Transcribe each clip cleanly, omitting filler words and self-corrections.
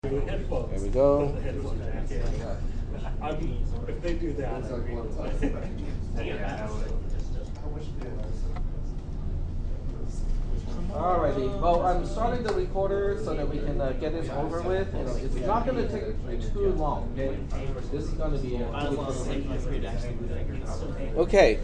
There we go. If they do that, Alrighty. Well, I'm starting the recorder so that we can get this over with. You know, it's not going to take too long. Okay. This is going to be okay.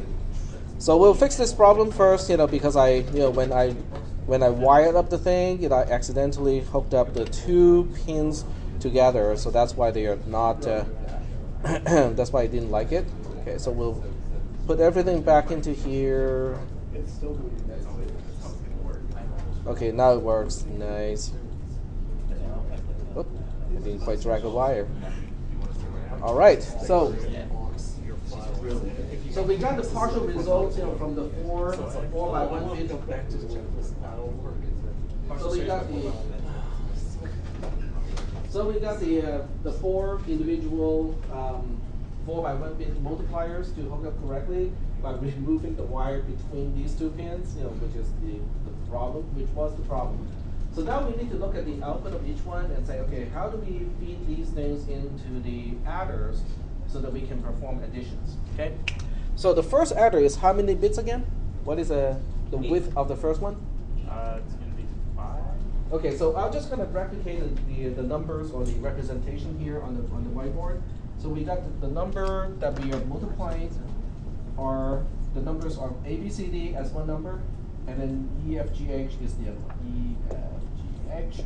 So we'll fix this problem first. You know, because when I wired up the thing, I accidentally hooked up the two pins together. So that's why they are not. That's why I didn't like it. Okay. So we'll put everything back into here. Okay, now it works. Nice. Oop, I didn't quite drag a wire. All right, so we got the partial results from the 4 by 1 bit. So we got the 4 individual 4 by 1 bit multipliers to hook up correctly by removing the wire between these two pins, which is the problem, which was the problem. So now we need to look at the output of each one and say, okay, how do we feed these things into the adders so that we can perform additions? Okay. So the first adder is how many bits again? What is the width of the first one? It's going to be 5. Okay, so I'm just going to replicate the numbers or the representation here on the whiteboard. So we got the number that we are multiplying are the numbers are A, B, C, D as one number, and then E, F, G, H is the other one. E, F, G, H.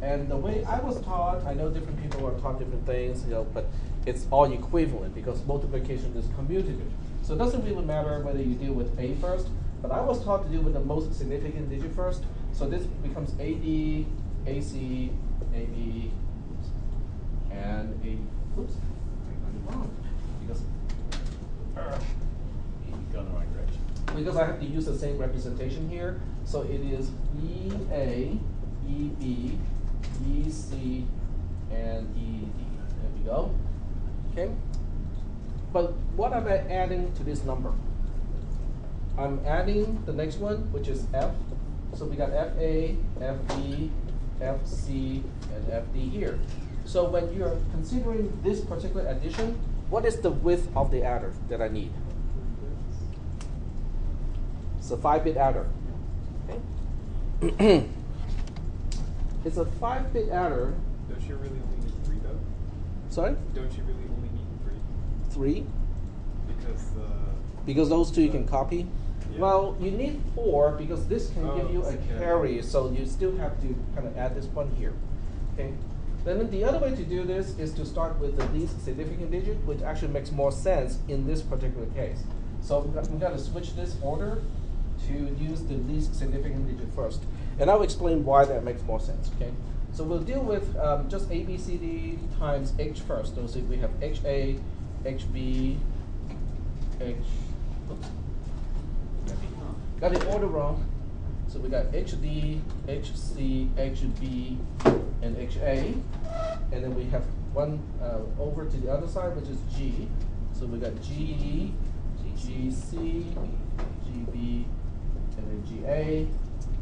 And the way I was taught, I know different people are taught different things, but it's all equivalent because multiplication is commutative. So it doesn't really matter whether you deal with A first, but I was taught to deal with the most significant digit first. So this becomes AD, AC, AB, and A. Oops, I got it wrong because. Going the right direction. Because I have to use the same representation here. So it is EA, EB, EC, and ED. There we go. Okay. But what am I adding to this number? I'm adding the next one, which is F. So we got FA, FB, FC, and FD here. So when you're considering this particular addition, what is the width of the adder that I need? It's a 5-bit adder. Okay. It's a 5-bit adder. Don't you really only need 3 though? Sorry? Don't you really only need 3? 3? Because those two you can copy? Yeah. Well, you need 4 because this can give you a it's carry, so you still have to kind of add this one here. Okay. Then the other way to do this is to start with the least significant digit, which actually makes more sense in this particular case. So we've got to switch this order to use the least significant digit first. And I'll explain why that makes more sense, okay? So we'll deal with just A, B, C, D times H first. So we have HA, HB, H, oops. Got the order wrong. So we got HD, HC, HB, and HA. And then we have one over to the other side, which is G. So we got GE, GC, GB, and then GA,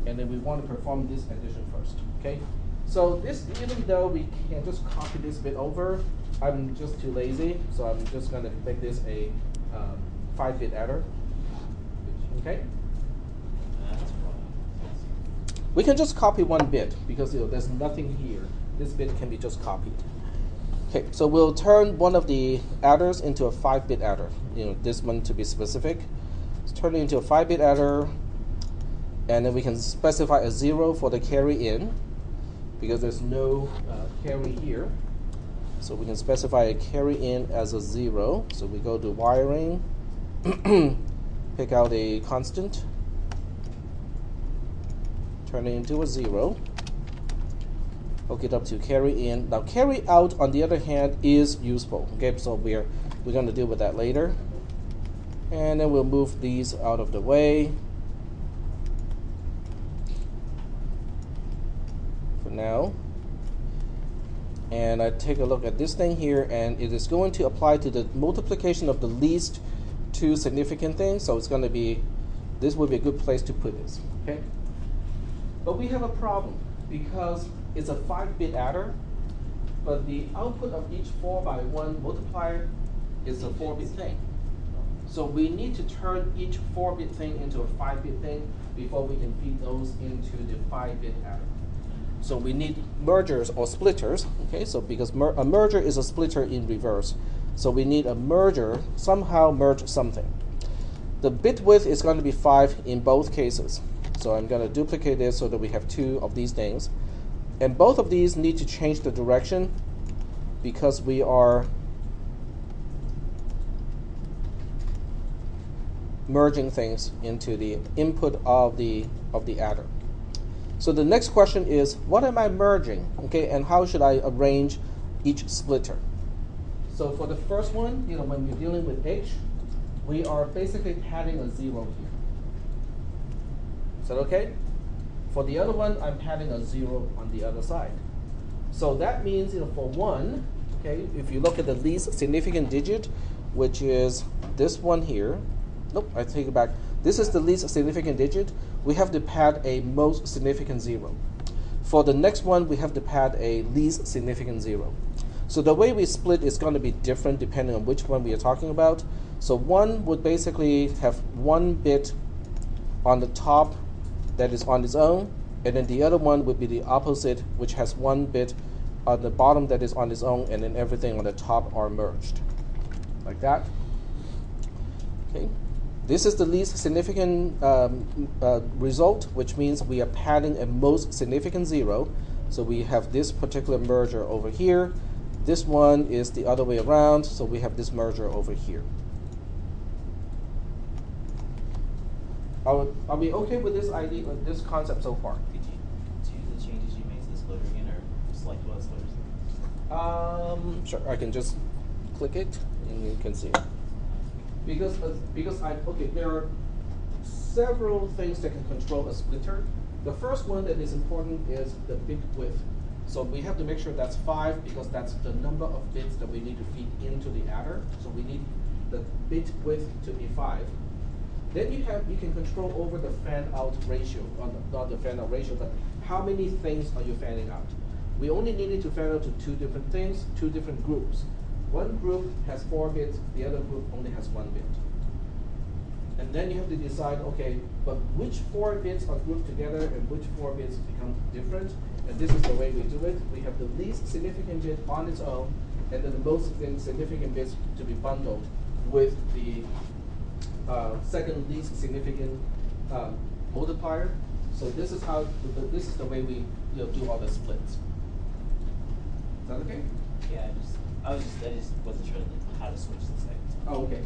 and then we want to perform this addition first, okay? So this, even though we can just copy this bit over, I'm just too lazy, so I'm just going to make this a 5-bit adder, okay? We can just copy 1 bit because there's nothing here. This bit can be just copied. Okay, so we'll turn one of the adders into a 5-bit adder. This one to be specific. Let's turn it into a 5-bit adder, and then we can specify a 0 for the carry in because there's no carry here. So we can specify a carry in as a 0. So we go to wiring, pick out a constant, turn it into a 0. Hook it up to carry in. Now carry out, on the other hand, is useful. Okay, so we're going to deal with that later. And then we'll move these out of the way for now. And I take a look at this thing here, and it is going to apply to the multiplication of the least 2 significant things. So it's going to be, this would be a good place to put this. Okay. But we have a problem because it's a 5-bit adder, but the output of each 4x1 multiplier is a 4-bit thing. So we need to turn each 4-bit thing into a 5-bit thing before we can feed those into the 5-bit adder. So we need mergers or splitters, okay? So because a merger is a splitter in reverse. So we need a merger, somehow merge something. The bit width is going to be 5 in both cases. So I'm going to duplicate this so that we have 2 of these things. And both of these need to change the direction because we are merging things into the input of the adder. So the next question is, what am I merging? Okay, and how should I arrange each splitter? So for the first one, when we're dealing with H, we are basically padding a 0 here. Is that okay? For the other one, I'm padding a 0 on the other side. So that means, for 1, okay, if you look at the least significant digit, which is this one here, nope, I take it back. This is the least significant digit. We have to pad a most significant 0. For the next one, we have to pad a least significant 0. So the way we split is going to be different depending on which one we are talking about. So 1 would basically have 1 bit on the top that is on its own, and then the other one would be the opposite, which has 1 bit on the bottom that is on its own, and then everything on the top are merged, like that. Okay. This is the least significant result, which means we are padding a most significant 0. So we have this particular merger over here. This one is the other way around, so we have this merger over here. Are we okay with this idea, this concept so far? Could you do the changes you made to the splitter again, or select what splitters? Sure, I can just click it, and you can see it. Because there are several things that can control a splitter. The first one that is important is the bit width. So we have to make sure that's 5 because that's the number of bits that we need to feed into the adder. So we need the bit width to be 5. Then you can control over the fan out ratio, not the fan out ratio, but how many things are you fanning out? We only needed to fan out to 2 different things, 2 different groups. One group has 4 bits, the other group only has 1 bit. And then you have to decide, okay, but which 4 bits are grouped together and which 4 bits become different. And this is the way we do it. We have the least significant bit on its own, and then the most significant bits to be bundled with the second least significant multiplier. So this is this is the way we do all the splits. Is that okay? Yeah, I just wasn't sure how to switch the settings. Oh, okay.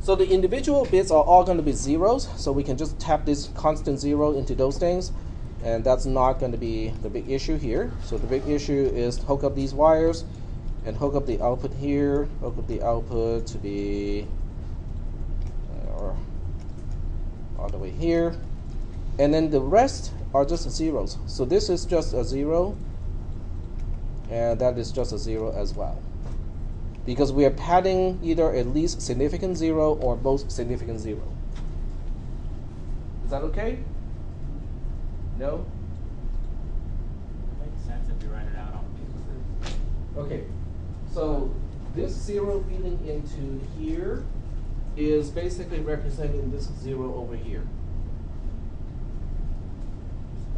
So the individual bits are all going to be zeros, so we can just tap this constant 0 into those things, and that's not going to be the big issue here. So the big issue is hook up these wires and hook up the output here, hook up the output to be all the way here, and then the rest are just zeros. So this is just a 0, and that is just a 0 as well, because we are padding either a least significant 0 or most significant 0. Is that okay? No? Makes sense if you write it out on paper. Okay, so this 0 feeding into here is basically representing this 0 over here.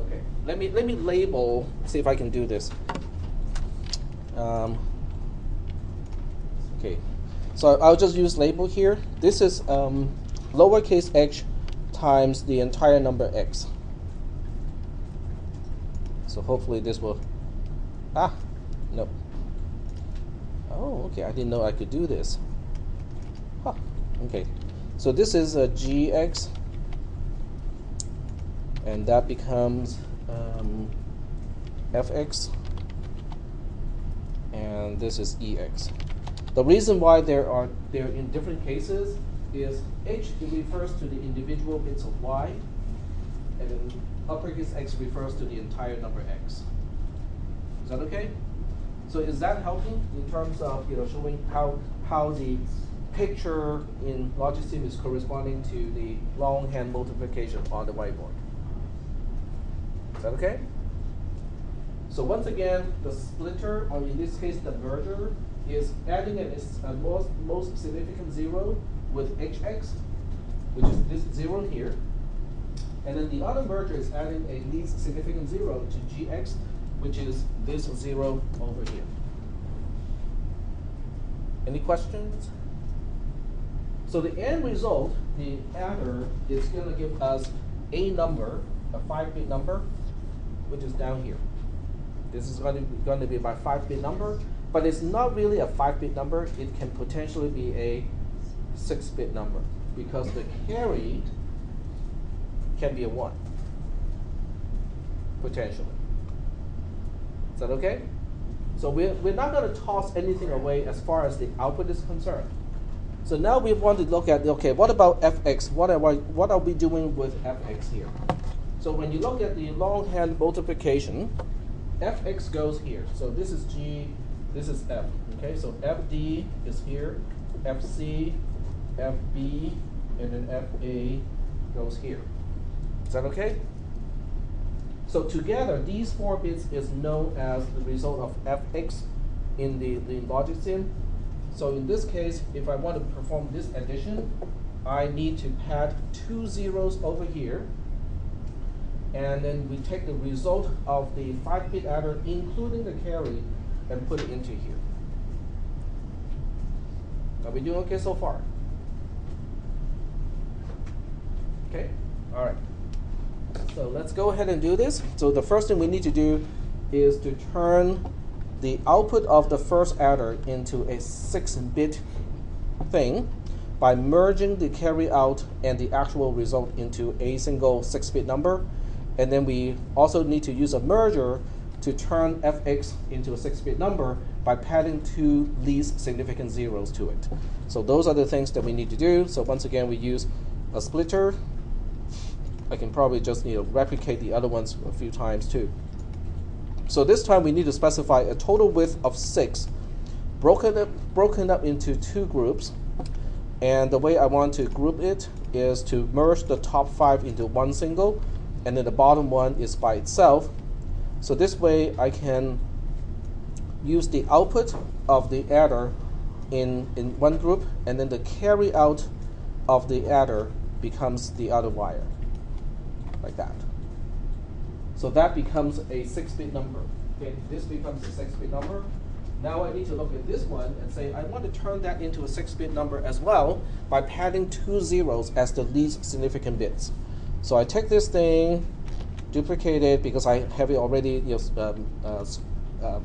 Okay, let me label, see if I can do this. Okay, so I'll just use label here. This is lowercase h times the entire number x. So hopefully this will, no. Oh, okay, I didn't know I could do this. Huh, okay. So this is a gx, and that becomes fx, and this is ex. The reason why they're in different cases is h refers to the individual bits of y, and then uppercase x refers to the entire number x. Is that okay? So is that helping in terms of showing how the picture in Logisim is corresponding to the longhand multiplication on the whiteboard? Is that okay? So once again, the splitter, or in this case the merger, is adding a most significant zero with hx, which is this zero here. And then the other merger is adding a least significant zero to gx, which is this zero over here. Any questions? So the end result, the adder, is going to give us a number, a 5-bit number, which is down here. This is going to be my 5-bit number, but it's not really a 5-bit number. It can potentially be a 6-bit number because the carry can be a 1, potentially. Is that okay? So we're not going to toss anything away as far as the output is concerned. So now we want to look at, okay, what about fx? What are we doing with fx here? So when you look at the longhand multiplication, fx goes here. So this is g, this is f. Okay, so fd is here, fc, fb, and then fa goes here. Is that okay? So together, these 4 bits is known as the result of fx in the logic sim. So in this case, if I want to perform this addition, I need to pad 2 zeros over here. And then we take the result of the 5-bit adder, including the carry, and put it into here. Are we doing okay so far? Okay, all right. So let's go ahead and do this. So the first thing we need to do is to turn the output of the first adder into a 6-bit thing by merging the carry out and the actual result into a single 6-bit number. And then we also need to use a merger to turn fx into a 6-bit number by padding 2 least significant zeros to it. So those are the things that we need to do. So once again, we use a splitter. I can probably just replicate the other ones a few times too. So this time we need to specify a total width of 6, broken up into 2 groups. And the way I want to group it is to merge the top 5 into one single, and then the bottom one is by itself. So this way I can use the output of the adder in one group, and then the carry out of the adder becomes the other wire, like that. So that becomes a 6-bit number. Okay, this becomes a 6-bit number. Now I need to look at this one and say I want to turn that into a 6-bit number as well by padding 2 zeros as the least significant bits. So I take this thing, duplicate it because I have it already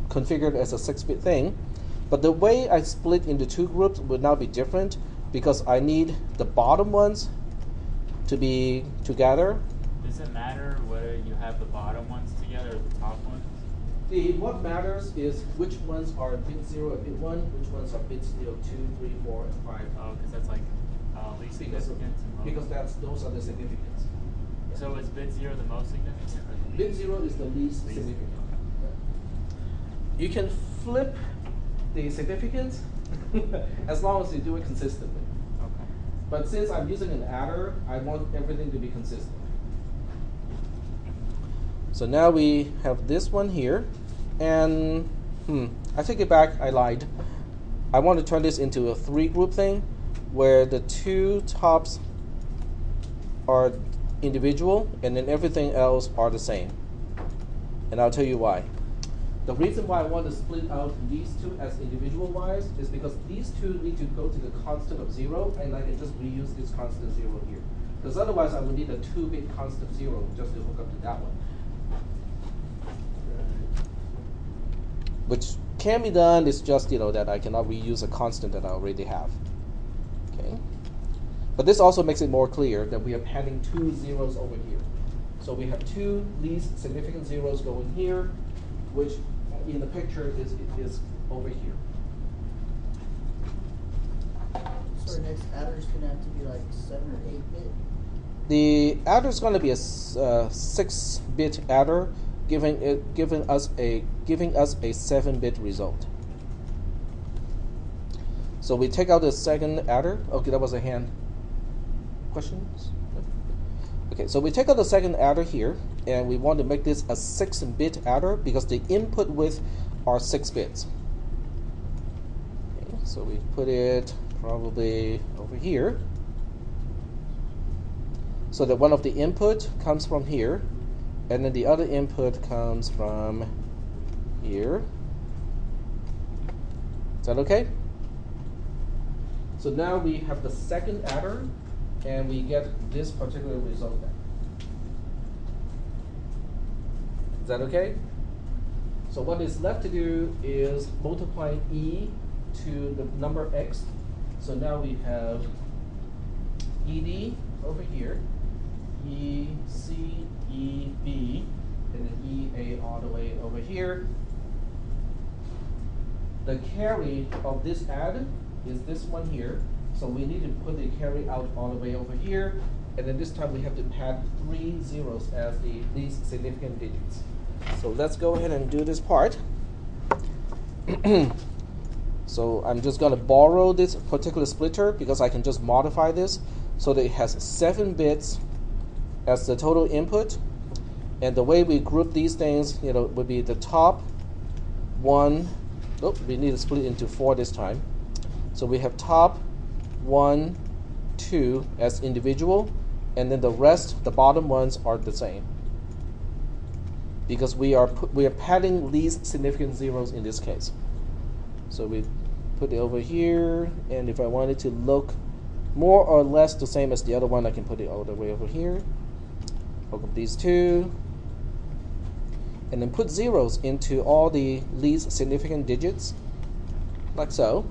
configured as a 6-bit thing. But the way I split into 2 groups would now be different because I need the bottom ones to be together. Does it matter whether you have the bottom ones together or the top ones? What matters is which ones are bit 0 and bit 1, which ones are bits 2, 3, 4, and 5. Oh, because that's like least significant. Because those are the significance. So is bit 0 the most significant? Or the Bit least? 0 is the least significant. You can flip the significance as long as you do it consistently. Okay. But since I'm using an adder, I want everything to be consistent. So now we have this one here, and I take it back, I lied. I want to turn this into a 3-group thing where the 2 tops are individual and then everything else are the same. And I'll tell you why. The reason why I want to split out these 2 as individual wires is because these 2 need to go to the constant of 0, and I can just reuse this constant 0 here. Because otherwise I would need a 2-bit constant 0 just to hook up to that one. Which can be done, it's just that I cannot reuse a constant that I already have. Okay. But this also makes it more clear that we are adding 2 zeros over here. So we have 2 least significant zeros going here, which in the picture is over here. So our next adder is going to have to be like 7 or 8-bit? The adder is going to be a 6-bit adder, giving us a 7-bit result. So we take out the second adder. Okay, that was a hand. Questions? Okay, so we take out the second adder here, and we want to make this a 6-bit adder because the input width are 6 bits. Okay, so we put it probably over here, so that one of the input comes from here, and then the other input comes from here. Is that okay? So now we have the second adder, and we get this particular result then. Is that okay? So what is left to do is multiply e to the number x. So now we have ed over here, ec, eb, and then ea all the way over here. The carry of this add is this one here. So we need to put the carry out all the way over here. And then this time we have to add 3 zeros as the least significant digits. So let's go ahead and do this part. So I'm just going to borrow this particular splitter because I can just modify this so that it has 7 bits as the total input. And the way we group these things, would be the top one. Oh, we need to split it into 4 this time. So we have top 1, 2 as individual, and then the rest, the bottom ones, are the same. Because we are padding least significant zeros in this case. So we put it over here, and if I wanted to look more or less the same as the other one, I can put it all the way over here. Hook up these two, and then put zeros into all the least significant digits, like so.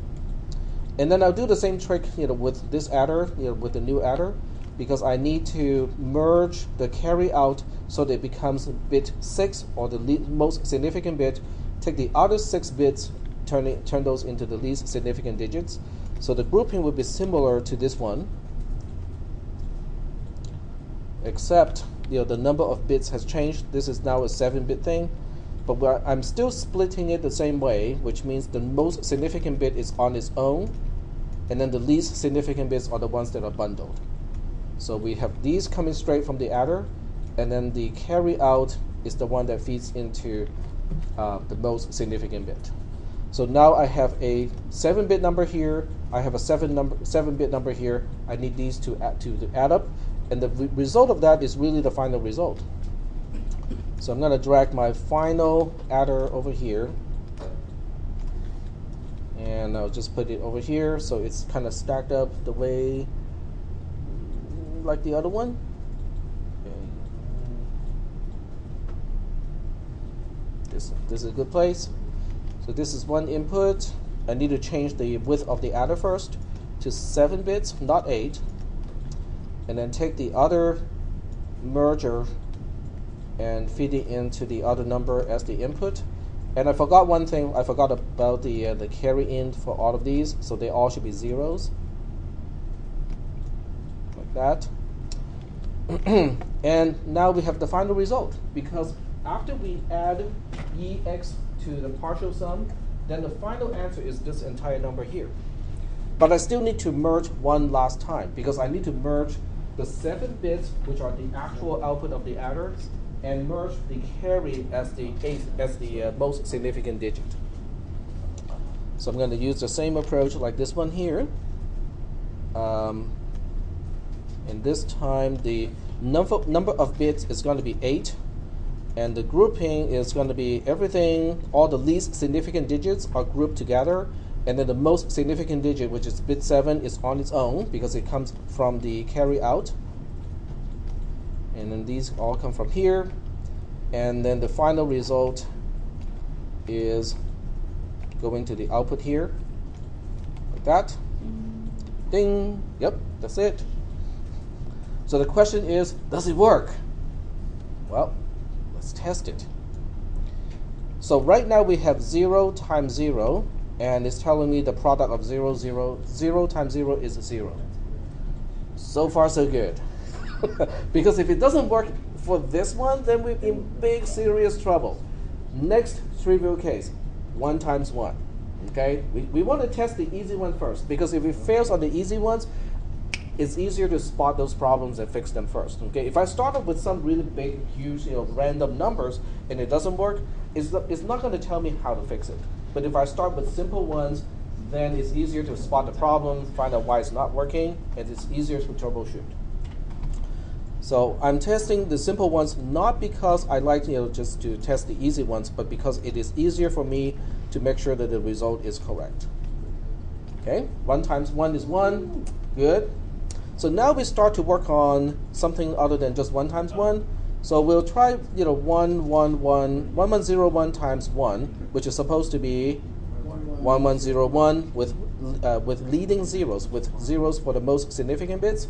And then I'll do the same trick, with this adder, with the new adder, because I need to merge the carry out so that it becomes bit 6, or the most significant bit. Take the other 6 bits, turn those into the least significant digits. So the grouping would be similar to this one, except the number of bits has changed. This is now a 7-bit thing, but I'm still splitting it the same way, which means the most significant bit is on its own, and then the least significant bits are the ones that are bundled. So we have these coming straight from the adder, and then the carry out is the one that feeds into the most significant bit. So now I have a 7-bit number here, I have a 7-bit number here. I need these to add up, and the result of that is really the final result. So I'm going to drag my final adder over here, and I'll just put it over here so it's kind of stacked up the way like the other one. Okay. This is a good place. So this is one input. I need to change the width of the adder first to 7 bits, not 8. And then take the other merger and feed it into the other number as the input. And I forgot one thing. I forgot about the carry in for all of these, so they all should be zeros, like that. And now we have the final result, because after we add ex to the partial sum, then the final answer is this entire number here. But I still need to merge one last time, because I need to merge the 7 bits, which are the actual output of the adder, and merge the carry as the most significant digit. So I'm going to use the same approach like this one here. And this time the number of bits is going to be 8, and the grouping is going to be everything, all the least significant digits are grouped together, and then the most significant digit, which is bit 7, is on its own because it comes from the carry out. And then these all come from here, and then the final result is going to the output here, like that. Ding. Yep, that's it. So the question is, does it work? Well, let's test it. So right now we have 0 times 0, and it's telling me the product of 0, 0. 0 times 0 is 0. So far, so good. Because if it doesn't work for this one, then we're in big, serious trouble. Next trivial case, 1 times 1. Okay? We want to test the easy one first, because if it fails on the easy ones, it's easier to spot those problems and fix them first. Okay, if I started with some really big, huge, random numbers and it doesn't work, it's not going to tell me how to fix it. But if I start with simple ones, then it's easier to spot the problem, find out why it's not working, and it's easier to troubleshoot. So I'm testing the simple ones not because I like just to test the easy ones, but because it is easier for me to make sure that the result is correct. Okay, 1 times 1 is 1, good. So now we start to work on something other than just 1 times 1. So we'll try 1101 times 1, which is supposed to be 1101 with leading zeros, with zeros for the most significant bits.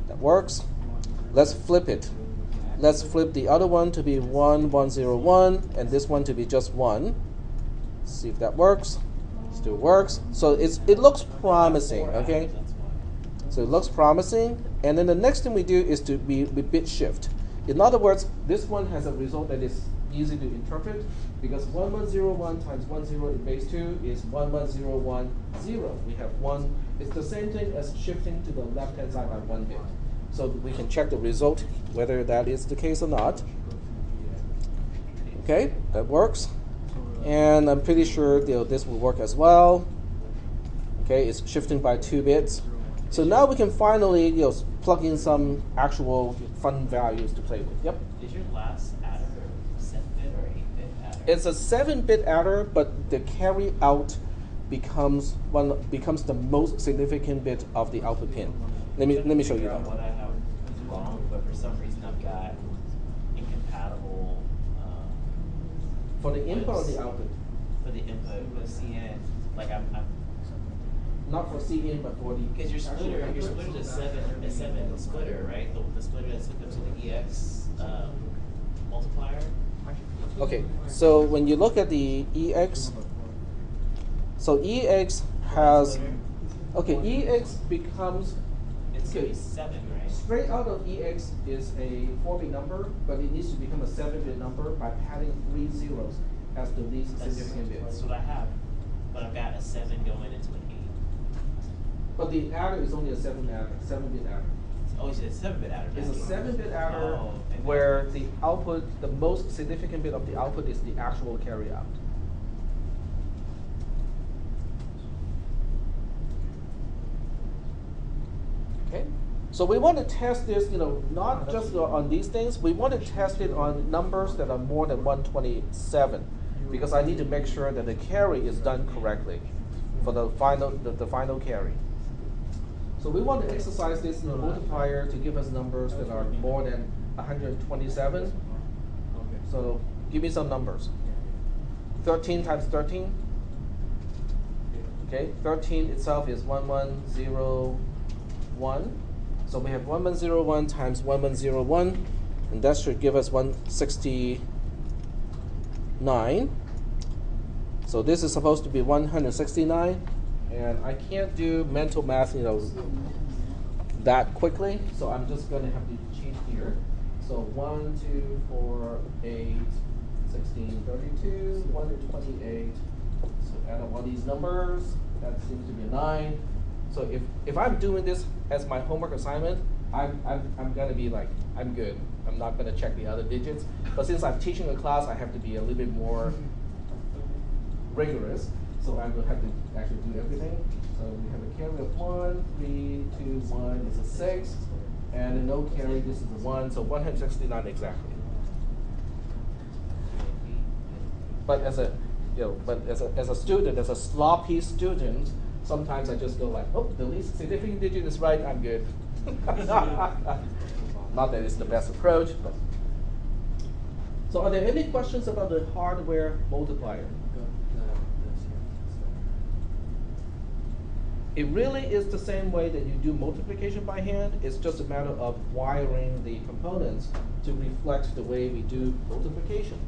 That works. Let's flip it. Let's flip the other one to be 1101 and this one to be just 1. See if that works. Still works. So it looks promising, okay? So it looks promising. And then the next thing we do is to be bit shift. In other words, this one has a result that is easy to interpret because 1101 times 10 in base 2 is 11010. We have 1. It's the same thing as shifting to the left-hand side by 1 bit. So we can check the result, whether that is the case or not. Okay, that works. And I'm pretty sure this will work as well. Okay, it's shifting by 2 bits. So now we can finally plug in some actual fun values to play with. Yep. Is your last adder 7-bit or 8-bit adder? It's a 7-bit adder, but the carry out becomes the most significant bit of the output pin. Let me show you that. What I have is wrong, but for some reason I've got incompatible. For the input or the output? For the input with CN, like I'm Not for CN, but for the. because your splitter is a 7 splitter, right? The splitter that's hooked up to the EX multiplier. Okay, so when you look at the EX, so EX has, okay, EX becomes, It's gonna be 7, right? straight out of EX is a 4-bit number, but it needs to become a 7-bit number by padding 3 zeros as the least significant bit. That's what I have, but I've got a 7 going into an 8. But the adder is only a 7-bit adder. Oh, you said it's 7-bit adder. It's a 7-bit adder Oh, okay. where the output, the most significant bit of the output is the actual carry out. Okay, so we want to test this, not just on these things. We want to test it on numbers that are more than 127, because I need to make sure that the carry is done correctly for the final carry. So we want to exercise this multiplier to give us numbers that are more than 127. So give me some numbers. 13 times 13. Okay, 13 itself is 1101. So we have 1101 times 1101, and that should give us 169. So this is supposed to be 169, and I can't do mental math, that quickly. So I'm just going to have to cheat here. So 1, 2, 4, 8, 16, 32, 128. So add up all these numbers. That seems to be a 9. So if I'm doing this as my homework assignment, I'm gonna be like, I'm good. I'm not gonna check the other digits. But since I'm teaching a class, I have to be a little bit more rigorous. So I will have to actually do everything. So we have a carry of 1, 3, 2, 1 is a 6, and a no carry. This is a 1. So 169 exactly. But as a student, as a sloppy student, sometimes I just go like, oh, the least significant digit is right, I'm good. Not that it's the best approach, but. So are there any questions about the hardware multiplier? It really is the same way that you do multiplication by hand. It's just a matter of wiring the components to reflect the way we do multiplication.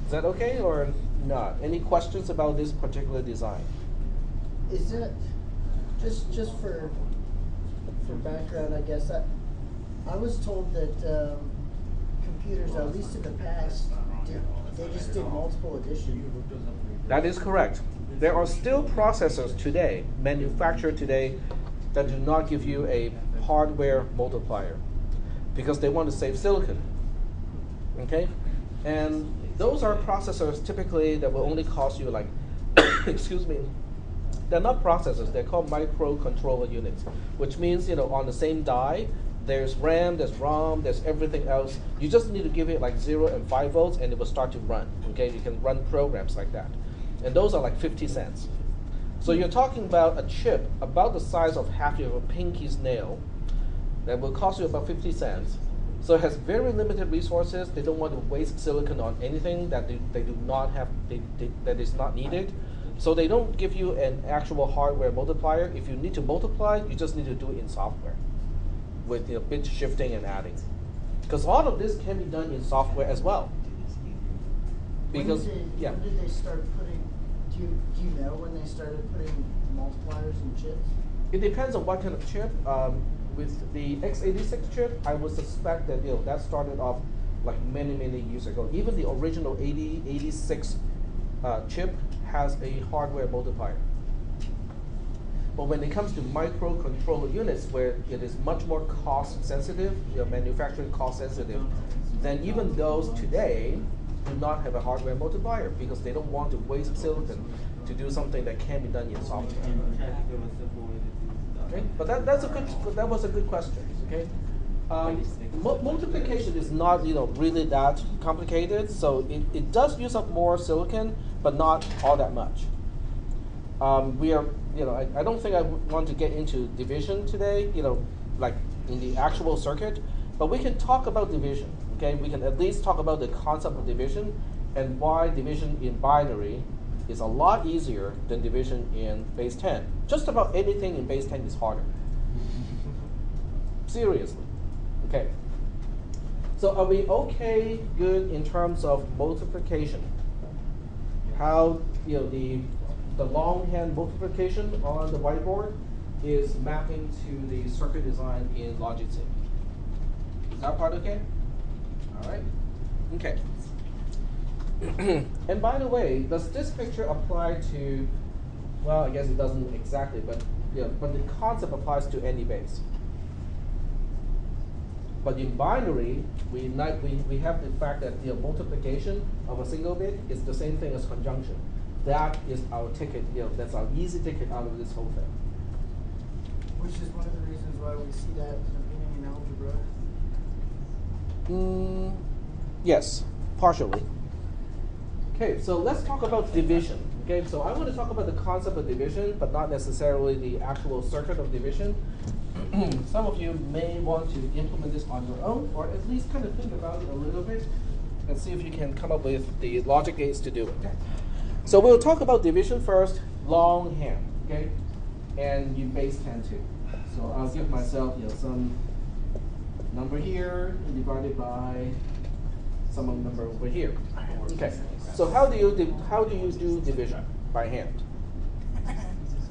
Is that okay or not? Any questions about this particular design? Is it just for background? I guess I was told that computers, at least in the past, they just did multiple addition. That is correct. there are still processors today, manufactured today, that do not give you a hardware multiplier because they want to save silicon. Okay? And those are processors typically that will only cost you like, excuse me, they're not processors, they're called microcontroller units, which means, on the same die, there's RAM, there's ROM, there's everything else. You just need to give it like 0 and 5 volts and it will start to run. Okay, you can run programs like that. And those are like 50 cents. So you're talking about a chip about the size of half of a pinky's nail that will cost you about 50 cents. So it has very limited resources. They don't want to waste silicon on anything that they do not have, that is not needed. So they don't give you an actual hardware multiplier. If you need to multiply, you just need to do it in software with bit shifting and adding. Because all of this can be done in software as well. Because, when did they start putting, do you know when they started putting multipliers in chips? It depends on what kind of chip. With the x86 chip, I would suspect that that started off like many, many years ago. Even the original 86 chip has a hardware multiplier. But when it comes to microcontroller units, where it is much more cost sensitive, manufacturing cost sensitive, then even those today do not have a hardware multiplier because they don't want to waste silicon to do something that can be done in software. Okay, but that was a good question. Okay, multiplication is not really that complicated, so it does use up more silicon, but not all that much. I don't think I want to get into division today, like in the actual circuit, but we can talk about division. Okay, we can at least talk about the concept of division and why division in binary is a lot easier than division in base 10. Just about anything in base 10 is harder. Seriously. Okay. So are we good in terms of multiplication? How the longhand multiplication on the whiteboard is mapping to the circuit design in Logic Sync. Is that part okay? All right. Okay. And by the way, does this picture apply to, well, I guess it doesn't exactly, but the concept applies to any base. But in binary, we have the fact that multiplication of a single bit is the same thing as conjunction. That is our ticket, that's our easy ticket out of this whole thing. Which is one of the reasons why we see that in the beginning in algebra. Yes, partially. Okay, so let's talk about division. Okay, so I want to talk about the concept of division, but not necessarily the actual circuit of division. Some of you may want to implement this on your own, or at least kind of think about it a little bit, and see if you can come up with the logic gates to do it. So we'll talk about division first, longhand, okay, and you base 10 too. So I'll give myself some number here and divided by some number over here. Okay. So how do you do division by hand?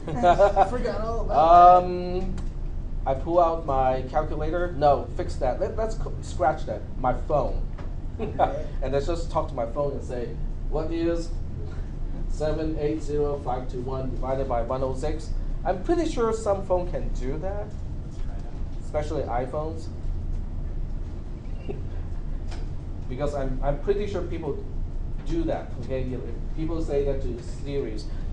I forgot all about that. I pull out my calculator. No, fix that. Let's scratch that. My phone. And let's just talk to my phone and say, what is 780,521 divided by 106? I'm pretty sure some phone can do that, especially iPhones. Because I'm pretty sure people do that. Okay, if people say that to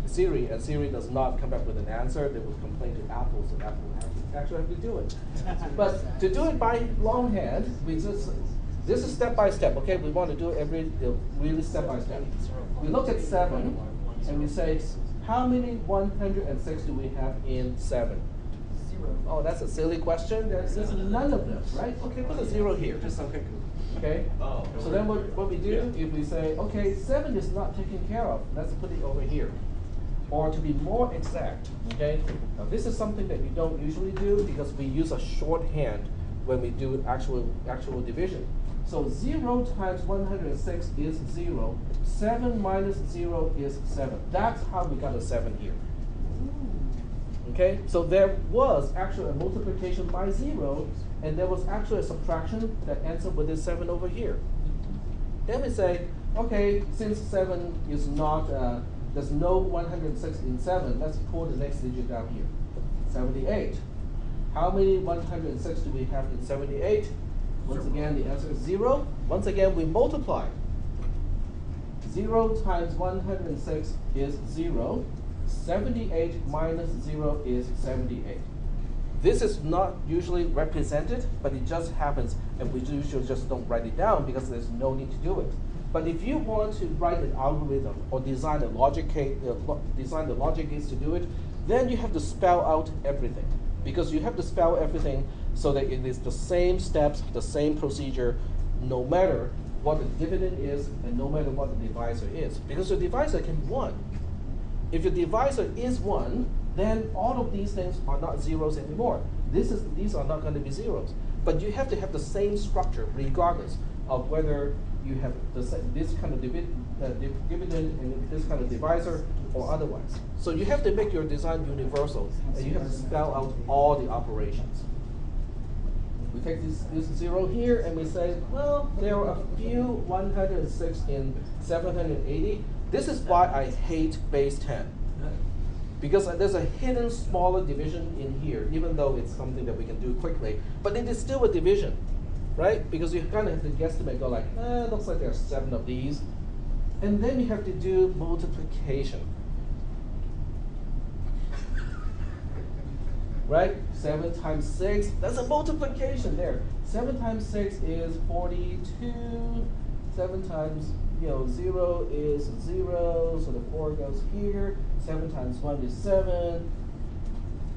Siri, and Siri does not come back with an answer, they will complain to Apple, so Apple will actually have to do it. But to do it by longhand, this is step by step. Okay, we want to do it really step by step. We look at 7, and we say, how many 106 do we have in 7? 0. Oh, that's a silly question. There's none of them, right? Okay, put a 0 here. Okay. So then what we do, if we say, okay, 7 is not taken care of, let's put it over here. Or to be more exact, okay, now this is something that we don't usually do because we use a shorthand when we do actual division. So 0 times 106 is 0. 7 minus 0 is 7. That's how we got a 7 here. Okay, so there was actually a multiplication by 0, and there was actually a subtraction that ends up with this 7 over here. Then we say, okay, since 7 is not there's no 106 in 7. Let's pull the next digit down here. 78. How many 106 do we have in 78? Once again, the answer is 0. Once again, we multiply. 0 times 106 is 0. 78 minus 0 is 78. This is not usually represented, but it just happens, and we usually just don't write it down because there's no need to do it. But if you want to write an algorithm or design the logic gates to do it, then you have to spell out everything. Because you have to spell everything so that it is the same steps, the same procedure, no matter what the dividend is and no matter what the divisor is. Because your divisor can be 1. If your divisor is 1, then all of these things are not zeros anymore. These are not going to be zeros. But you have to have the same structure regardless of whether you have this kind of dividend and this kind of divisor or otherwise. So you have to make your design universal, and you have to spell out all the operations. We take this 0 here and we say, well, there are a few 106 in 780. This is why I hate base 10. Because there's a hidden smaller division in here, even though it's something that we can do quickly. But it is still a division, right? Because you kind of have to guesstimate, go like, looks like there are 7 of these. And then you have to do multiplication. Right? 7 times 6, that's a multiplication there. 7 times 6 is 42. 7 times 0 is 0, so the 4 goes here. 7 times 1 is 7.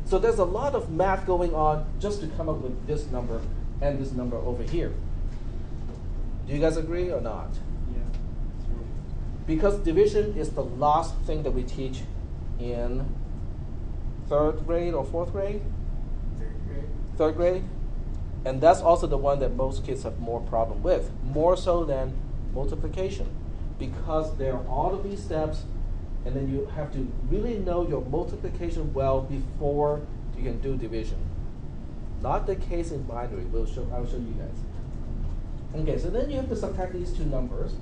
So there's a lot of math going on just to come up with this number and this number over here. Do you guys agree or not? Yeah. Because division is the last thing that we teach in 3rd grade or 4th grade? 3rd grade. 3rd grade? And that's also the one that most kids have more problem with, more so than multiplication. Because there are all of these steps, and then you have to really know your multiplication well before you can do division. Not the case in binary. I'll show you guys. Okay, so then you have to subtract these two numbers.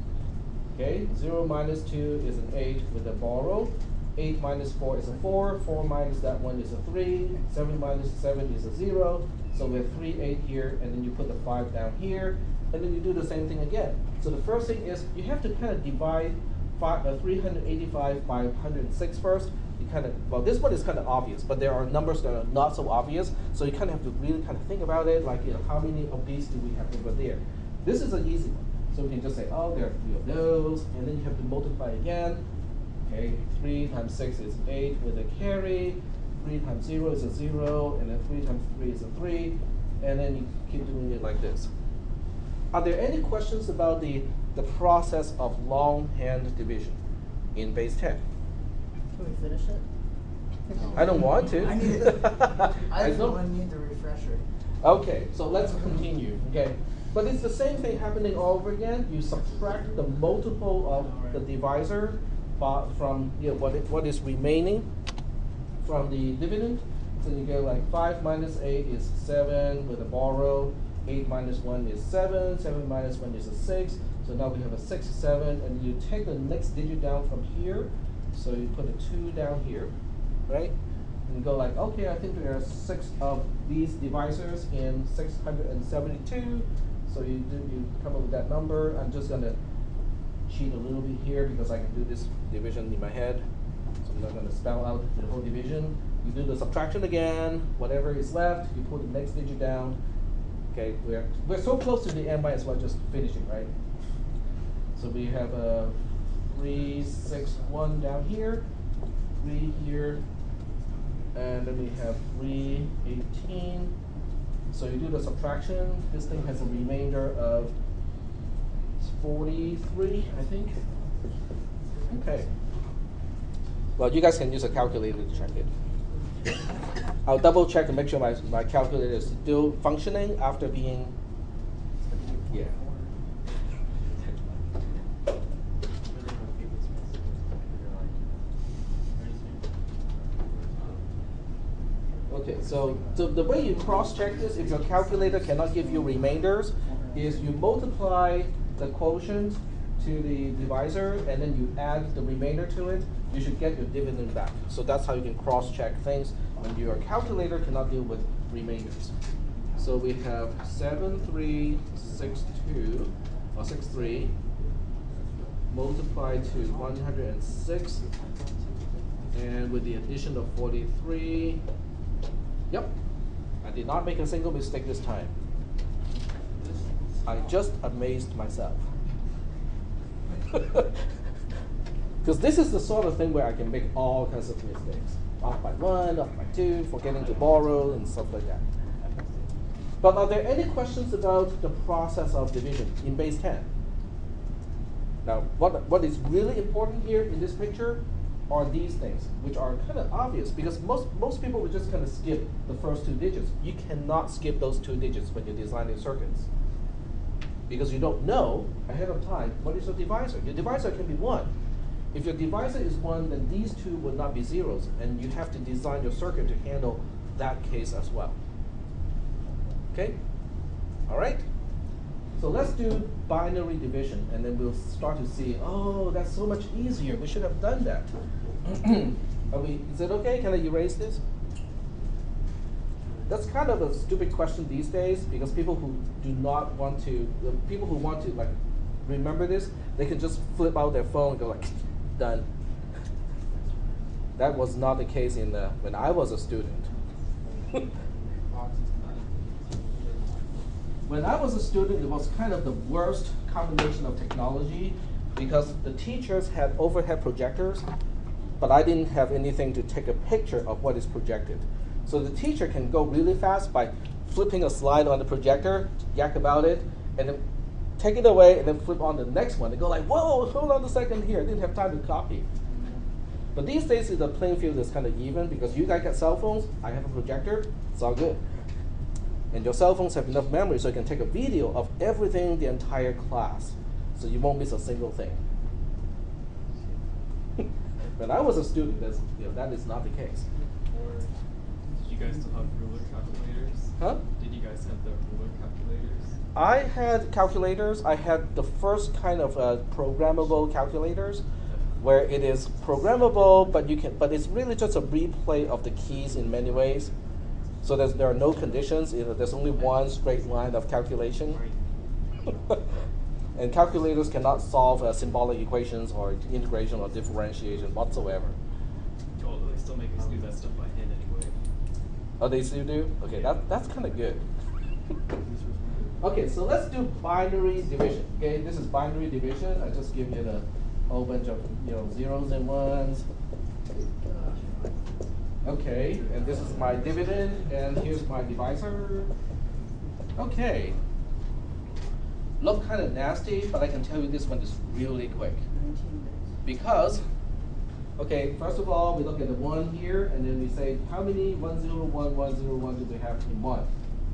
Okay, 0 minus 2 is an 8 with a borrow. 8 minus 4 is a 4. 4 minus that one is a 3. 7 minus 7 is a 0. So we have 3, 8 here, and then you put the 5 down here, and then you do the same thing again. So the first thing is you have to kind of divide 385 by 106 first. You kind of, well, this one is kind of obvious, but there are numbers that are not so obvious. So you kind of have to really kind of think about it, like, how many of these do we have over there? This is an easy one. So we can just say, oh, there are 3 of those, and then you have to multiply again. Okay, 3 times 6 is 8 with a carry. 3 times 0 is a 0, and then 3 times 3 is a 3, and then you keep doing it like this. Are there any questions about the process of longhand division in base 10? Can we finish it? I don't want to. I need it. I don't- don't need the refresher. Okay, so let's continue. Okay, but it's the same thing happening all over again. You subtract the multiple of the divisor from what is remaining from the dividend. So you go like 5 minus 8 is 7 with a borrow. 8 minus 1 is 7. 7 minus 1 is a 6. So now we have a 6, 7, and you take the next digit down from here. So you put a 2 down here, right? And you go like, okay, I think there are 6 of these divisors in 672. So you come up with that number. I'm just gonna cheat a little bit here because I can do this division in my head. So I'm not gonna spell out the whole division. You do the subtraction again. Whatever is left, you put the next digit down. Okay, we're so close to the end, might as well just finish it, right? So we have a 3, 6, 1 down here, 3 here, and then we have 3, 18. So you do the subtraction. This thing has a remainder of 43, I think. Okay. Well, you guys can use a calculator to check it. I'll double check to make sure my calculator is still functioning after being, yeah. Okay, so the way you cross-check this, if your calculator cannot give you remainders, is you multiply the quotient to the divisor, and then you add the remainder to it, you should get your dividend back. So that's how you can cross-check things when your calculator cannot deal with remainders. So we have 7362 or 63 multiplied to 106, and with the addition of 43. Yep, I did not make a single mistake this time. I just amazed myself. Because this is the sort of thing where I can make all kinds of mistakes. Off by 1, off by 2, forgetting to borrow, and stuff like that. But are there any questions about the process of division in base 10? Now, what is really important here in this picture are these things, which are kind of obvious, because most people would just kind of skip the first 2 digits. You cannot skip those 2 digits when you design your circuits, because you don't know ahead of time what is your divisor. Your divisor can be 1. If your divisor is 1, then these 2 would not be zeros, and you have to design your circuit to handle that case as well. Okay? All right? So let's do binary division, and then we'll start to see, oh, that's so much easier. We should have done that. Is it okay? Can I erase this? That's kind of a stupid question these days, because people who do not want to, people who want to like remember this, they can just flip out their phone and go like, done. That was not the case in when I was a student. When I was a student, it was kind of the worst combination of technology, because the teachers had overhead projectors, but I didn't have anything to take a picture of what is projected. So the teacher can go really fast by flipping a slide on the projector, yak about it, and then take it away, and then flip on the next one. They go like, whoa, hold on a second here. I didn't have time to copy. But these days, the playing field is kind of even, because you guys got cell phones, I have a projector, it's all good. And your cell phones have enough memory so you can take a video of everything, the entire class, so you won't miss a single thing. When I was a student, that is not the case. Or did you guys still have ruler calculators? Huh? Did you guys have the ruler calculators? I had calculators. I had the first kind of programmable calculators, where it is programmable, but it's really just a replay of the keys in many ways. So there are no conditions. There's only one straight line of calculation. And calculators cannot solve symbolic equations or integration or differentiation whatsoever. Oh, they still make us do that stuff by hand anyway. Oh, they still do? Okay, that's kind of good. Okay, so let's do binary division. Okay, this is binary division. I just give it a whole bunch of zeros and ones. Okay, and this is my dividend, and here's my divisor. Okay. Look kind of nasty, but I can tell you this one is really quick. Because, okay, first of all, we look at the 1 here, and then we say, how many 101, 101 do we have in 1?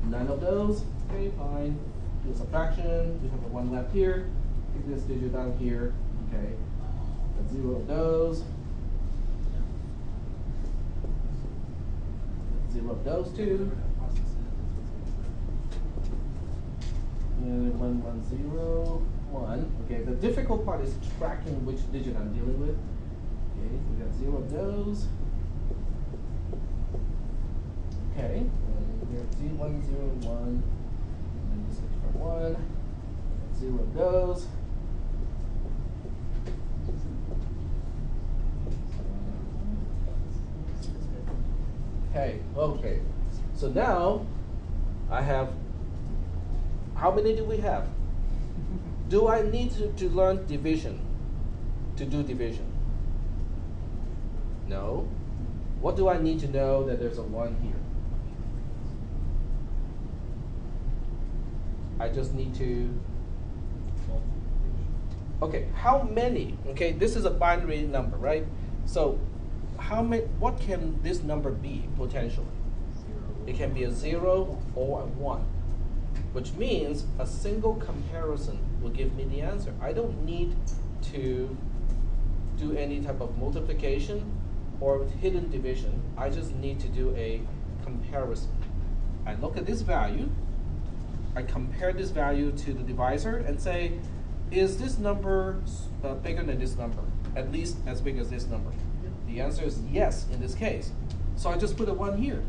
None of those. Okay, fine. Do subtraction. We have a 1 left here. Take this digit down here. Okay. A 0 of those. 0 of those 2. And 1, 1, 0, 1. Okay, the difficult part is tracking which digit I'm dealing with. Okay, we got 0 of those. Okay, and here 1, 0, 1. And then this extra 1. 0 of those. Okay. So now I have, how many do we have? Do I need to learn division to do division? No. What do I need to know that there's a 1 here? I just need to, okay, how many? Okay, this is a binary number, right? So what can this number be potentially? It can be a 0 or a 1, which means a single comparison will give me the answer. I don't need to do any type of multiplication or hidden division. I just need to do a comparison. I look at this value, I compare this value to the divisor and say, is this number bigger than this number? At least as big as this number. The answer is yes in this case. So I just put a 1 here.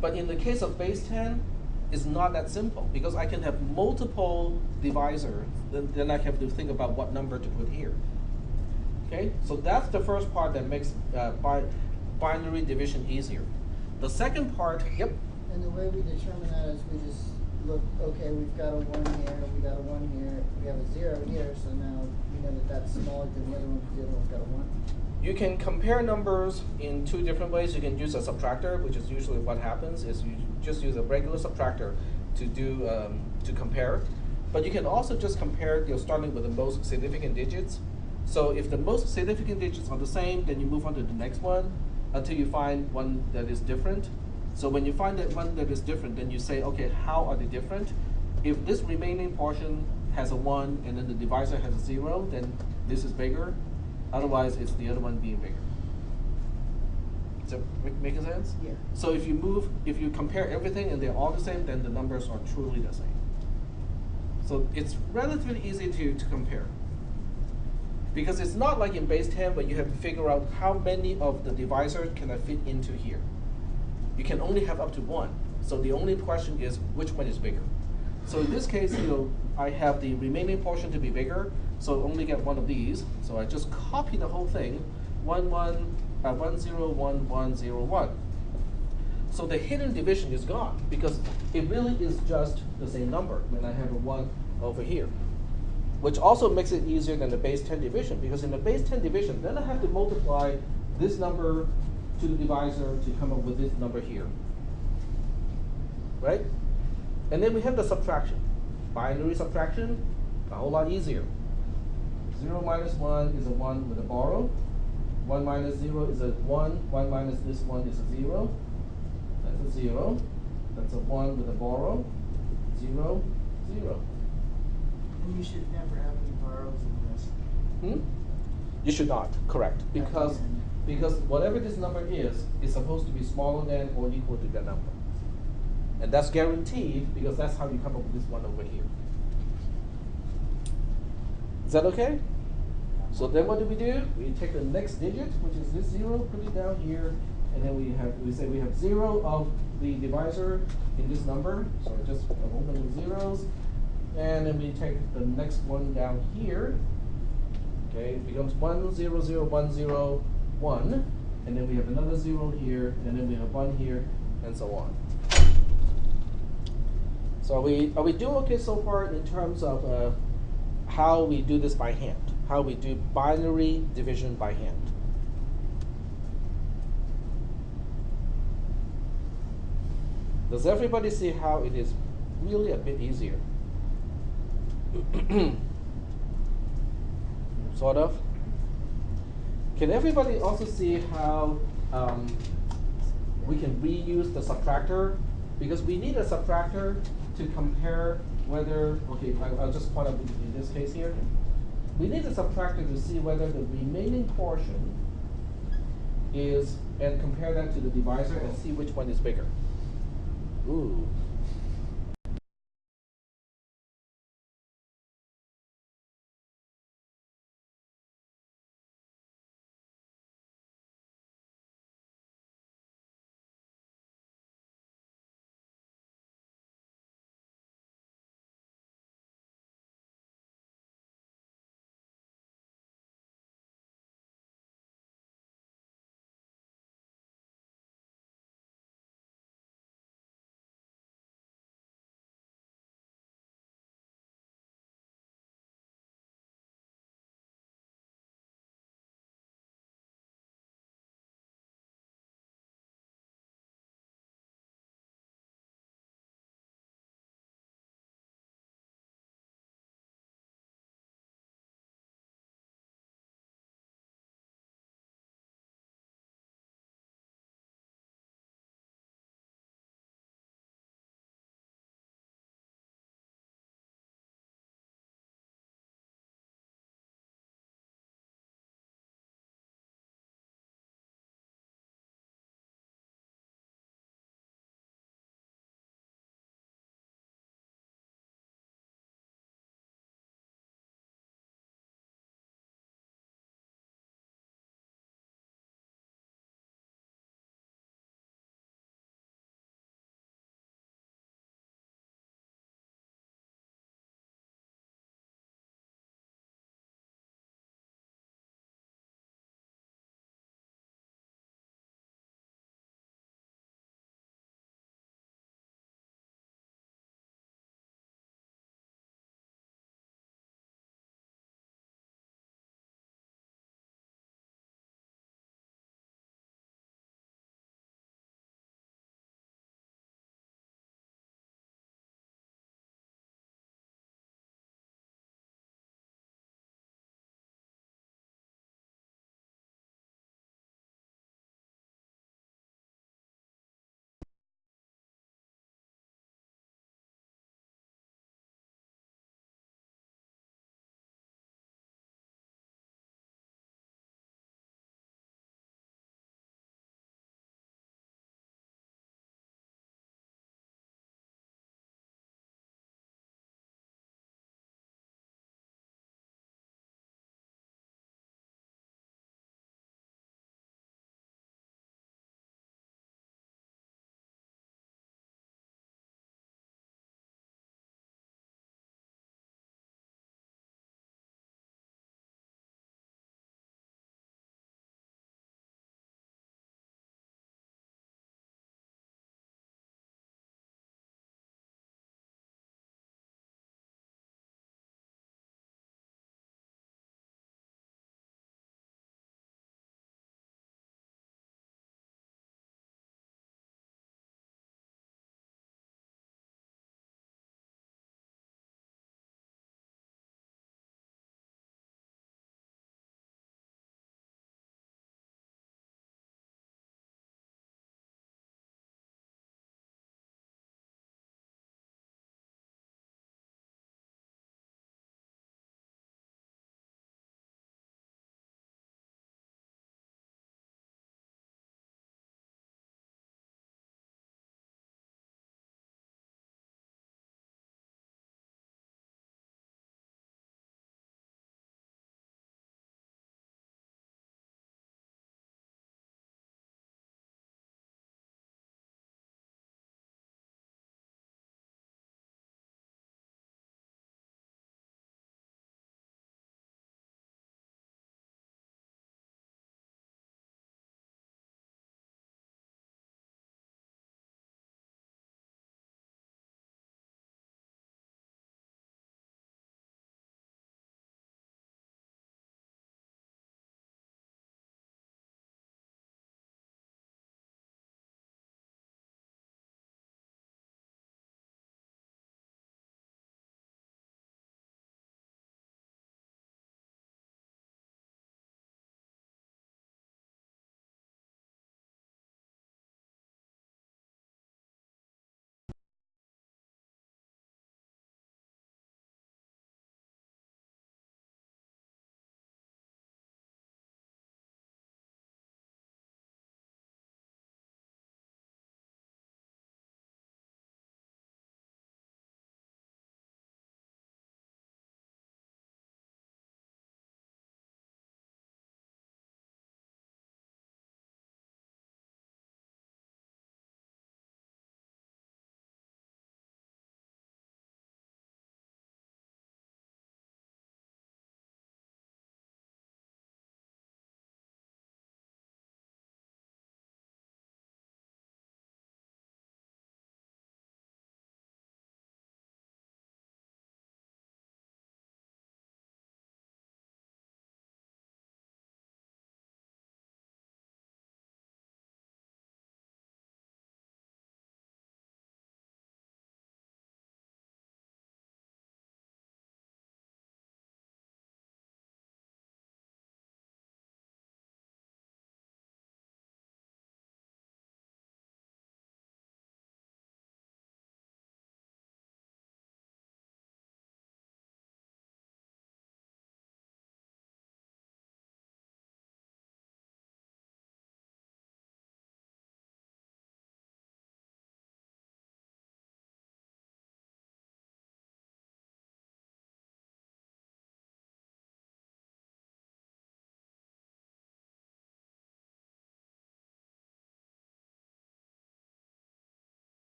But in the case of base 10, it's not that simple because I can have multiple divisors. Then I have to think about what number to put here. Okay, so that's the first part that makes binary division easier. The second part, yep. And the way we determine that is we just look, okay, we've got a 1 here, we got a 1 here, we have a 0 here, so now we know that that's smaller than the other one because the other one's got a 1. You can compare numbers in 2 different ways. You can use a subtractor, which is usually what happens, is you just use a regular subtractor to do to compare. But you can also just compare, starting with the most significant digits. So if the most significant digits are the same, then you move on to the next one until you find one that is different. So when you find that one that is different, then you say, okay, how are they different? If this remaining portion has a 1 and then the divisor has a 0, then this is bigger. Otherwise, it's the other one being bigger. Is that making sense? Yeah. So if you compare everything and they're all the same, then the numbers are truly the same. So it's relatively easy to compare. Because it's not like in base 10 where you have to figure out how many of the divisors can I fit into here. You can only have up to 1. So the only question is which one is bigger. So in this case, I have the remaining portion to be bigger, so I only get one of these. So I just copy the whole thing, 1, 0, 1, 1, 0, 1. So the hidden division is gone because it really is just the same number when I have a 1 over here. Which also makes it easier than the base 10 division, because in the base 10 division, then I have to multiply this number to the divisor to come up with this number here. Right? And then we have the subtraction. Binary subtraction, a whole lot easier. 0 minus 1 is a 1 with a borrow. 1 minus 0 is a 1. 1 minus this 1 is a 0. That's a 0. That's a 1 with a borrow. 0, 0. And you should never have any borrows in this. You should not, correct. Because whatever this number is supposed to be smaller than or equal to that number. And that's guaranteed because that's how you come up with this one over here. Is that okay? So then what do? We take the next digit, which is this 0, put it down here, and then we say we have 0 of the divisor in this number. So just open the zeros. And then we take the next one down here. Okay, it becomes 1, 0, 0, 1, 0, 1. And then we have another 0 here, and then we have 1 here, and so on. So are we doing okay so far in terms of how we do this by hand? How we do binary division by hand? Does everybody see how it is really a bit easier? Sort of. Can everybody also see how we can reuse the subtractor? Because we need a subtractor to compare whether, okay, I'll just point out in this case here. We need a subtractor to see whether the remaining portion is, and compare that to the divisor and see which one is bigger. Ooh.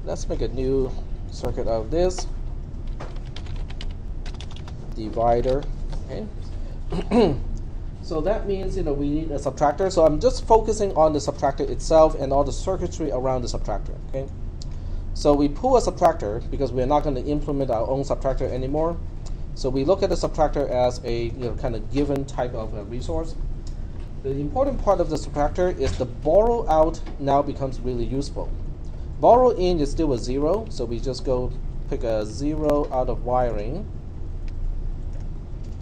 let's make a new circuit out of this. Divider, okay. So that means, we need a subtractor. So I'm just focusing on the subtractor itself and all the circuitry around the subtractor, okay. So we pull a subtractor because we're not going to implement our own subtractor anymore. So we look at the subtractor as a kind of given type of a resource. The important part of the subtractor is the borrow out now becomes really useful. Borrow in is still a 0, so we just go pick a 0 out of wiring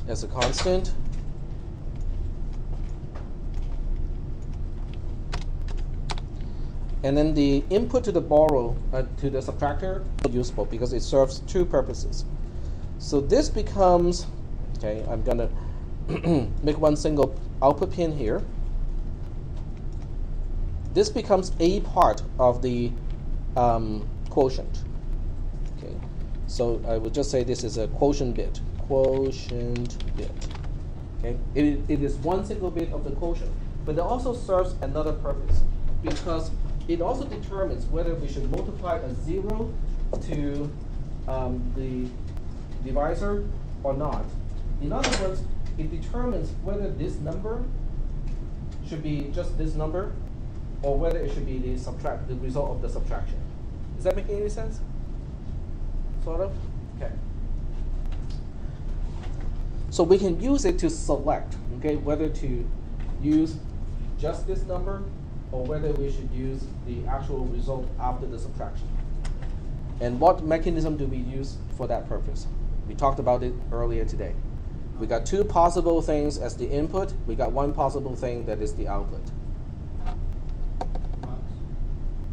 as a constant. And then the input to the borrow to the subtractor is useful because it serves two purposes. So this becomes, okay, I'm gonna make one single output pin here. This becomes a part of the quotient. Okay, so I would just say this is a quotient bit. Quotient bit. Okay, it is one single bit of the quotient, but it also serves another purpose because it also determines whether we should multiply a 0 to the divisor or not. In other words, it determines whether this number should be just this number or whether it should be the result of the subtraction. Is that making any sense? Sort of? Okay. So we can use it to select, okay, whether to use just this number or whether we should use the actual result after the subtraction. And what mechanism do we use for that purpose? We talked about it earlier today. We got two possible things as the input. We got one possible thing that is the output.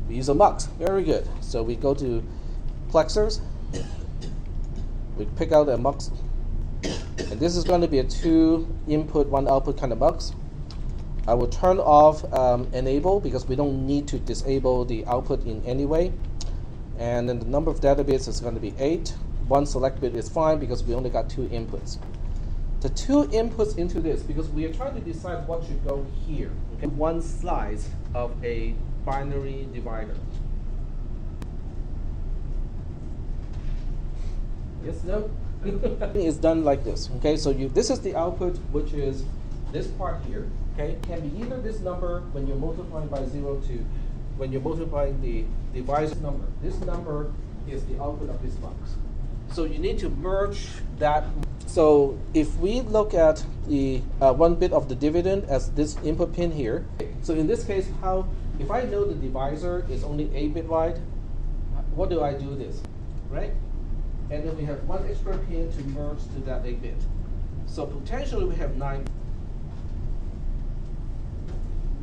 We use a mux. Very good. So we go to plexers. We pick out a mux. And this is going to be a 2 input, 1 output kind of mux. I will turn off enable because we don't need to disable the output in any way. And then the number of data bits is going to be 8. One select bit is fine because we only got 2 inputs. The 2 inputs into this, because we are trying to decide what should go here. Okay? One slice of a binary divider. Yes, no? It's done like this. Okay, so this is the output, which is this part here. Okay, can be either this number when you're multiplying by 0 to when you're multiplying the divisor number. This number is the output of this box. So you need to merge that. So if we look at the 1 bit of the dividend as this input pin here. So in this case, if I know the divisor is only 8 bit wide, what do I do this, right? And then we have 1 extra pin to merge to that 8 bit. So potentially we have 9.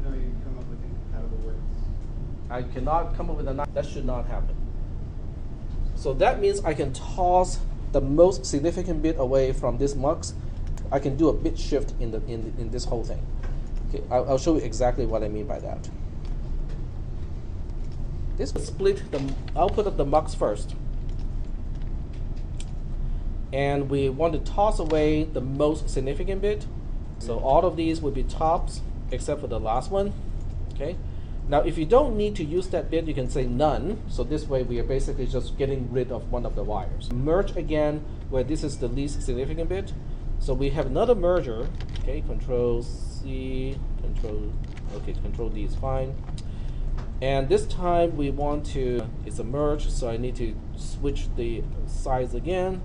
No, you come up with incompatible words. I cannot come up with a 9. That should not happen. So that means I can toss the most significant bit away from this mux. I can do a bit shift in this whole thing. Okay, I'll show you exactly what I mean by that. This will split the output of the mux first. And we want to toss away the most significant bit. So all of these will be tops except for the last one. Okay. Now if you don't need to use that bit, you can say none. So this way we are basically just getting rid of one of the wires. Merge again where this is the least significant bit. So we have another merger. Okay, Control C, Control D is fine. And this time we want to, it's a merge, so I need to switch the sides again.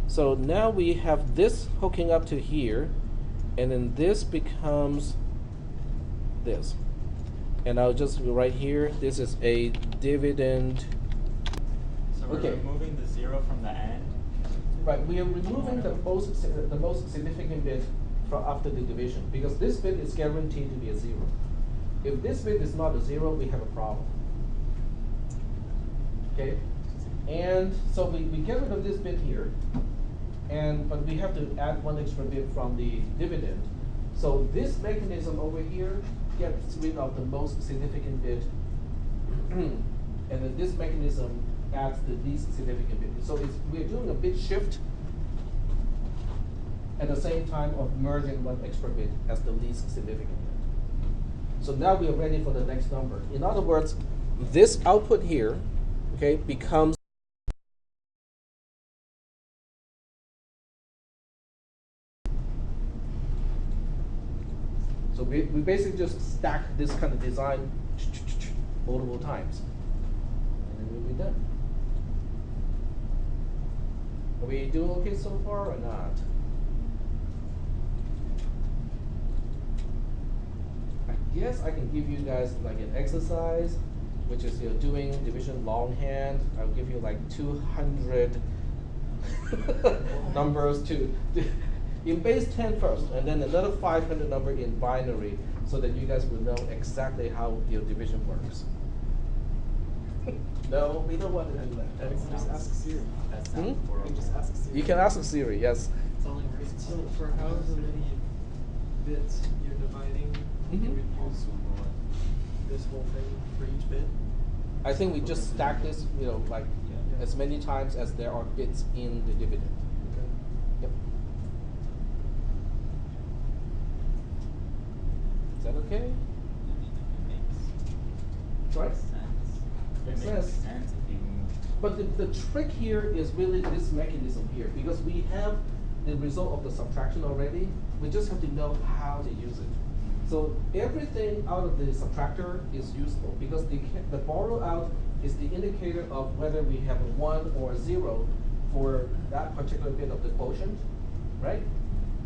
So now we have this hooking up to here, and then this becomes this. And I'll just right here, this is a dividend. So we're removing the 0 from the end? Right, we are removing the most significant bit from after the division, because this bit is guaranteed to be a 0. If this bit is not a 0, we have a problem. Okay? And so we get rid of this bit here, but we have to add 1 extra bit from the dividend. So this mechanism over here gets rid of the most significant bit, and then this mechanism adds the least significant bit. So we're doing a bit shift at the same time of merging 1 extra bit as the least significant bit. So now we are ready for the next number. In other words, this output here, okay, becomes so we basically just stack this kind of design multiple times, and then we'll be done. Are we doing okay so far or not? I guess I can give you guys like an exercise, which is doing division longhand. I'll give you like 200 numbers to in base 10 first, and then another 500 number in binary, so that you guys will know exactly how your division works. No, we don't want to do that. We can just ask Siri. That Hmm? sounds We horrible. can just ask Siri. You can ask Siri, yes. It's only So for however many bits you're dividing, you Mhm. would use this whole thing for each bit? I think we just stack this, like Yeah. as many times as there are bits in the dividend. Okay. Yep. Is that okay? It makes Right? sense. Makes It makes sense. sense if you. But the trick here is really this mechanism here, because we have the result of the subtraction already. We just have to know how to use it. So everything out of the subtractor is useful, because the borrow out is the indicator of whether we have a 1 or a 0 for that particular bit of the quotient, right?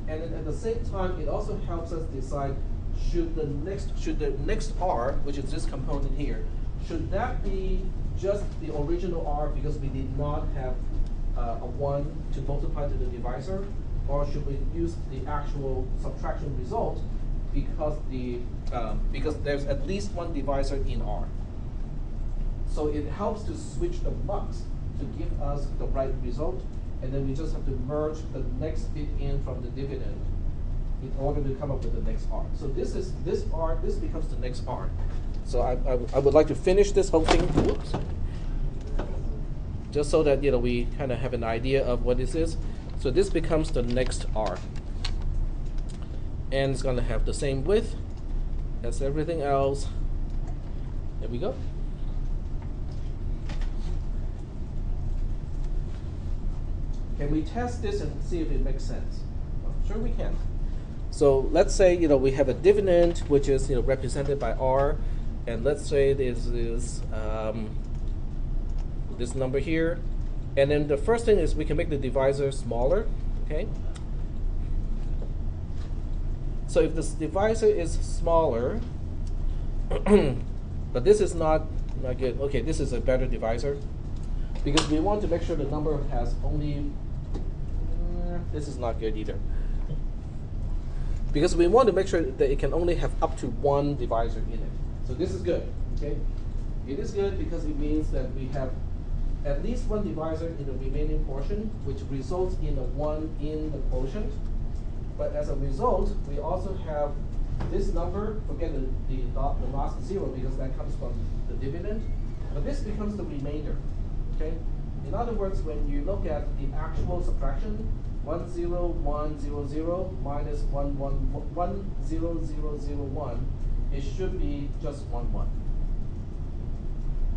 And then at the same time, it also helps us decide should the next R, which is this component here, should that be just the original R because we did not have a 1 to multiply to the divisor, or should we use the actual subtraction result because there's at least one divisor in R. So it helps to switch the mux to give us the right result, and then we just have to merge the next bit in from the dividend in order to come up with the next R. So this becomes the next R. So I would like to finish this whole thing, whoops, just so that we kind of have an idea of what this is. So this becomes the next R, and it's going to have the same width as everything else. There we go. Can we test this and see if it makes sense? Well, sure we can. So let's say we have a dividend which is represented by R, and let's say this is this number here, and then the first thing is we can make the divisor smaller. Okay. So if this divisor is smaller, but this is not good. Okay, this is a better divisor, because we want to make sure the number has only. This is not good either, because we want to make sure that it can only have up to one divisor in it. So this is good. Okay, it is good because it means that we have at least one divisor in the remaining portion, which results in a 1 in the quotient. But as a result, we also have this number, forget the last 0 because that comes from the dividend, but this becomes the remainder. Okay? In other words, when you look at the actual subtraction, 1 0 1 0 0 minus 1 1 1 0 0 0 1, it should be just 1 1.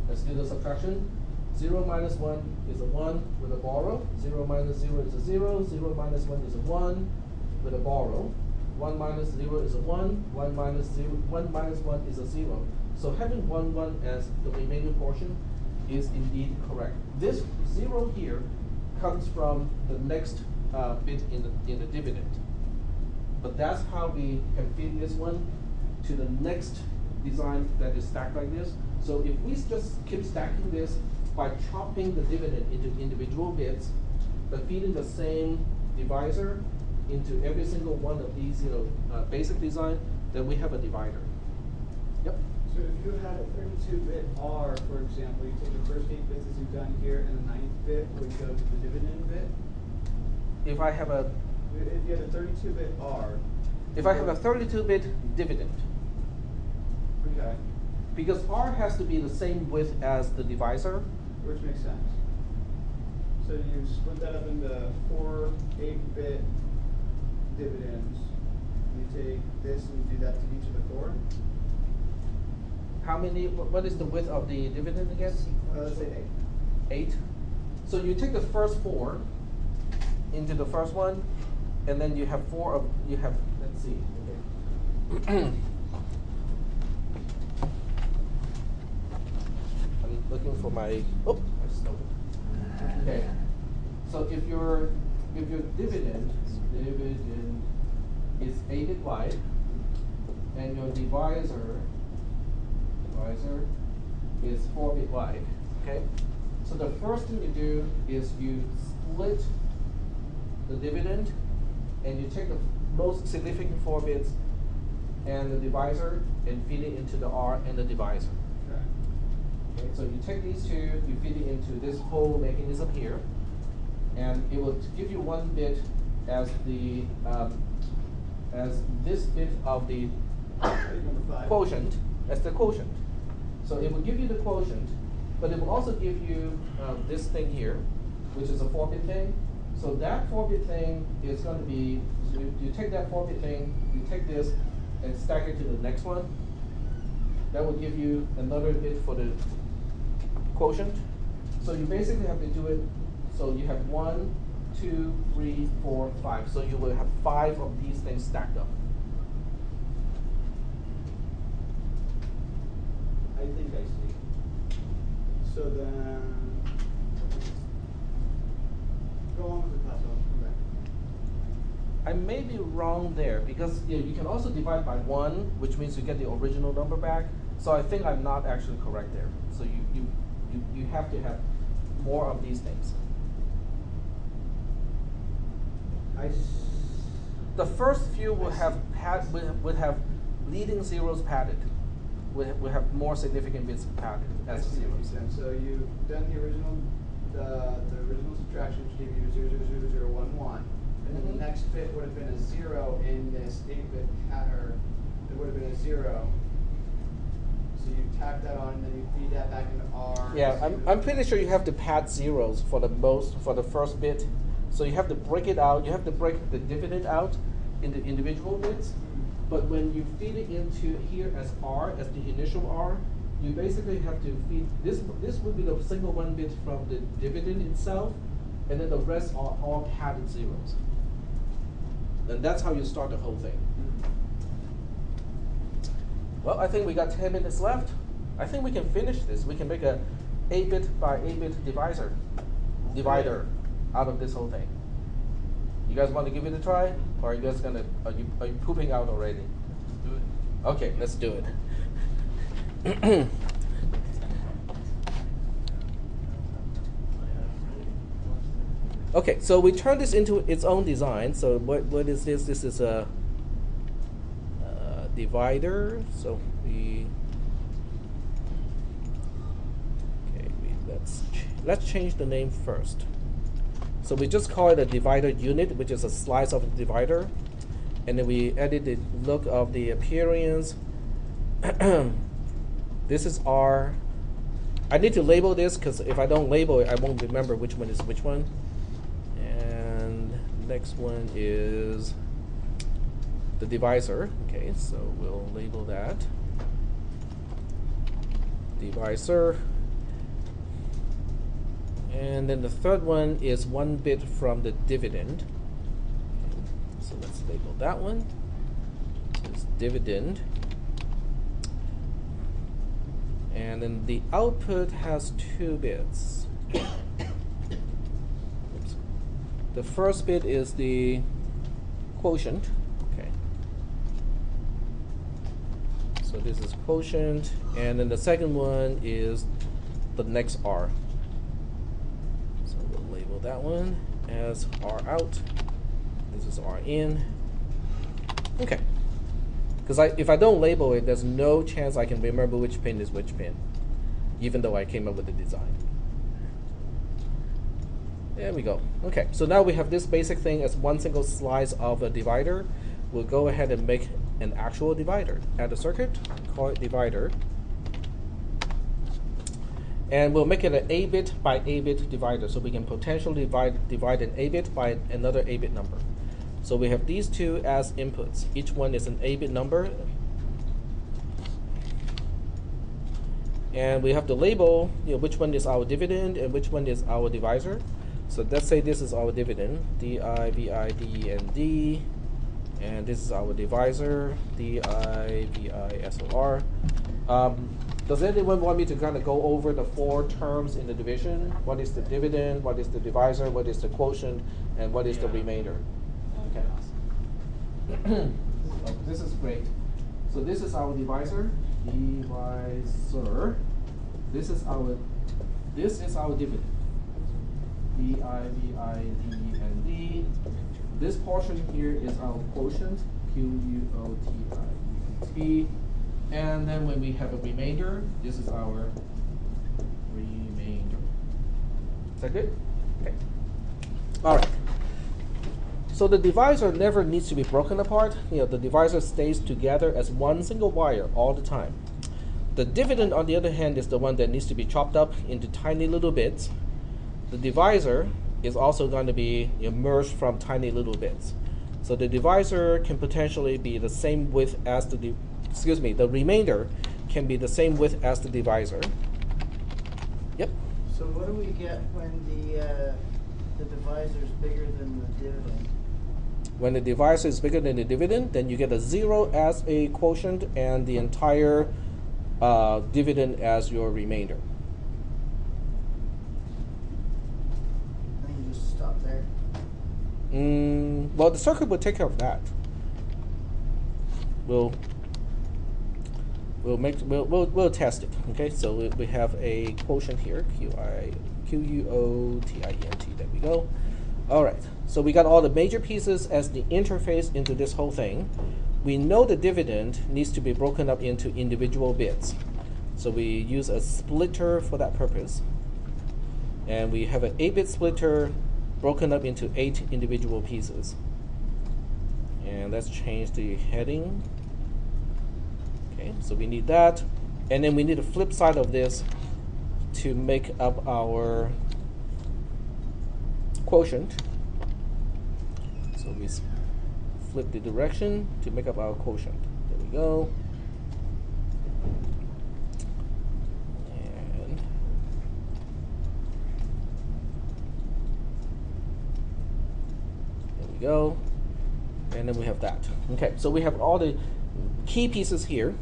Let's do the subtraction. 0 minus 1 is a 1 with a borrow. 0 minus 0 is a 0. 0 minus 1 is a 1 with a borrow. 1 minus 0 is a 1. 1 minus 1 is a 0. So having 1 1 as the remaining portion is indeed correct. This 0 here comes from the next bit in the dividend. But that's how we can fit this one to the next design that is stacked like this. So if we just keep stacking this by chopping the dividend into individual bits, but feeding the same divisor into every single one of these basic design, then we have a divider. Yep. So if you had a 32-bit R, for example, you take the first 8 bits as you've done here, and the 9th bit would go to the dividend bit. If I have a If you had a 32-bit R. if I have a 32-bit dividend, Okay, because R has to be the same width as the divisor. which makes sense. So you split that up into 4 8-bit dividends. You take this and do that to each of the 4. How many? What is the width of the dividend again? Let's say 8. So you take the first 4 into the first one, and then you have 4 of, you have, let's see, okay. I'm looking for my, oh, I stole it. Okay. So if your dividend is 8-bit wide, and your divisor is 4-bit wide, okay? So the first thing you do is you split the dividend, and you take the most significant 4 bits and the divisor and feed it into the R and the divisor. Okay, so you take these two, you feed it into this whole mechanism here, and it will give you 1 bit as the as this bit of the quotient, as the quotient. So it will give you the quotient, but it will also give you this thing here, which is a 4-bit thing. So that 4-bit thing is going to be, you take that 4-bit thing, you take this and stack it to the next one. That will give you another bit for the quotient. So you basically have to do it, so you have 1, 2, 3, 4, 5. So you will have 5 of these things stacked up. I think I see. So then, go on with the class, I'll come back. I may be wrong there, because you can also divide by 1, which means you get the original number back. So I think I'm not actually correct there. So you have to have more of these things. The first few will have would have leading zeros padded. Would have more significant bits padded I as see what zeros. you're saying. So you've done the original subtraction, which gave you 0, 0, 0, 0, 1, 1. And then Mhm. the next bit would have been a 0 in this 8-bit pattern. It would have been a 0. So you tack that on, and then you feed that back into R. Yeah, I'm pretty sure you have to pad zeros for the first bit. So you have to break it out. You have to break the dividend out into individual bits. But when you feed it into here as R, as the initial R, you basically have to feed this. This would be the single 1 bit from the dividend itself, and then the rest are all padded zeros. And that's how you start the whole thing. Well, I think we got 10 minutes left. I think we can finish this. We can make a 8-bit by 8-bit divider out of this whole thing. You guys want to give it a try, or are you guys gonna? Are you pooping out already? Do it. Okay, let's do it. Okay, so we turn this into its own design. So what is this? This is a divider. So let's change the name first. So we just call it a divider unit, which is a slice of the divider, and then we edit the look of the appearance. This is R. I need to label this because if I don't label it, I won't remember which one is which one. And next one is the divisor. Okay, so we'll label that divisor. And then the third one is 1 bit from the dividend. Okay, so let's label that one. It's dividend. And then the output has 2 bits. Oops. The first bit is the quotient. Okay. So this is quotient, and then the second one is the next R. So we'll label that one as R out. This is R in. Okay. Because if I don't label it, there's no chance I can remember which pin is which pin, even though I came up with the design. There we go. Okay, so now we have this basic thing as one single slice of a divider. We'll go ahead and make an actual divider. Add a circuit, call it divider. And we'll make it an 8-bit by 8-bit divider, so we can potentially divide an 8-bit by another 8-bit number. So we have these two as inputs. Each one is an 8-bit number. And we have to label, which one is our dividend and which one is our divisor. So let's say this is our dividend, DI, VI, DE, and D. And this is our divisor, DI, VI, SOR. Does anyone want me to kind of go over the 4 terms in the division? What is the dividend, what is the divisor, what is the quotient, and what is the remainder? Okay. Oh, this is great. So this is our divisor, divisor. This is our dividend, DI, VI, DE, and D. This portion here is our quotient, QUOTIENT. And then when we have a remainder, this is our remainder. Is that good? Okay. All right. So the divisor never needs to be broken apart. The divisor stays together as one single wire all the time. The dividend, on the other hand, is the one that needs to be chopped up into tiny little bits. The divisor is also going to be merged from tiny little bits. So the divisor can potentially be the same width as the remainder can be the same width as the divisor. Yep. So what do we get when the divisor is bigger than the dividend? When the divisor is bigger than the dividend, then you get a 0 as a quotient and the entire dividend as your remainder. And you just stop there. Well, the circuit will take care of that. We'll test it. Okay, so we have a quotient here, QUOTIENT. There we go. All right. So we got all the major pieces as the interface into this whole thing. We know the dividend needs to be broken up into individual bits. So we use a splitter for that purpose. And we have an 8-bit splitter broken up into 8 individual pieces. And let's change the heading. Okay, so we need that. And then we need a flip side of this to make up our quotient. So we flip the direction to make up our quotient. There we go. And there we go. And then we have that. Okay, so we have all the key pieces here.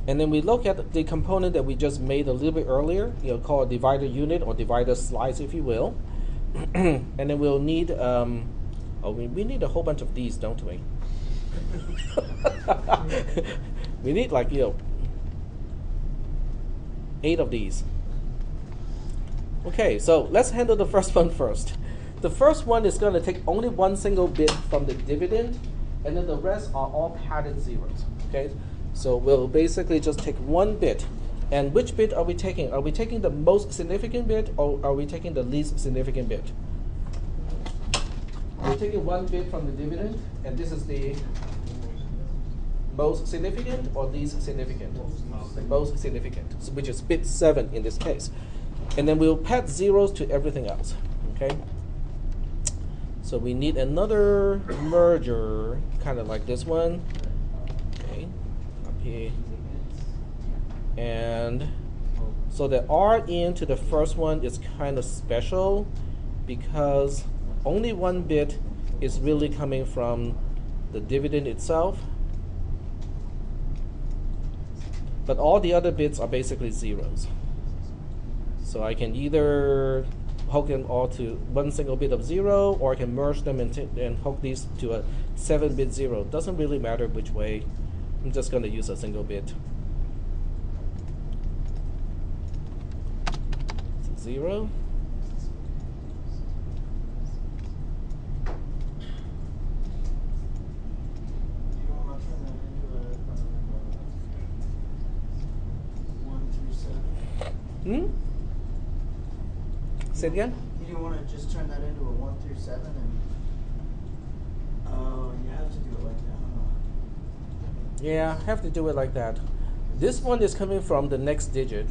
And then we look at the component that we just made a little bit earlier, called a divider unit or divider slice, if you will. And then we'll need, we need a whole bunch of these, don't we? We need 8 of these. Okay, so let's handle the first one first. The first one is going to take only one single bit from the dividend, and then the rest are all padded zeros. Okay, so we'll basically just take one bit. And which bit are we taking? Are we taking the most significant bit, or are we taking the least significant bit? We're taking one bit from the dividend, and this is the most significant or least significant? The most significant, so which is bit 7 in this case. And then we'll pad zeros to everything else. Okay. So we need another merger, kind of like this one. Okay, up here. And so the RN to the first one is kind of special because only one bit is really coming from the dividend itself. But all the other bits are basically zeros. So I can either hook them all to one single bit of 0, or I can merge them and hook these to a 7-bit 0. Doesn't really matter which way. I'm just going to use a single bit. 0. You don't want to turn that into a 1 through 7? Say it again? You don't want to just turn that into a 1 through 7 and you have to do it like that, huh? Yeah, I have to do it like that. This one is coming from the next digit.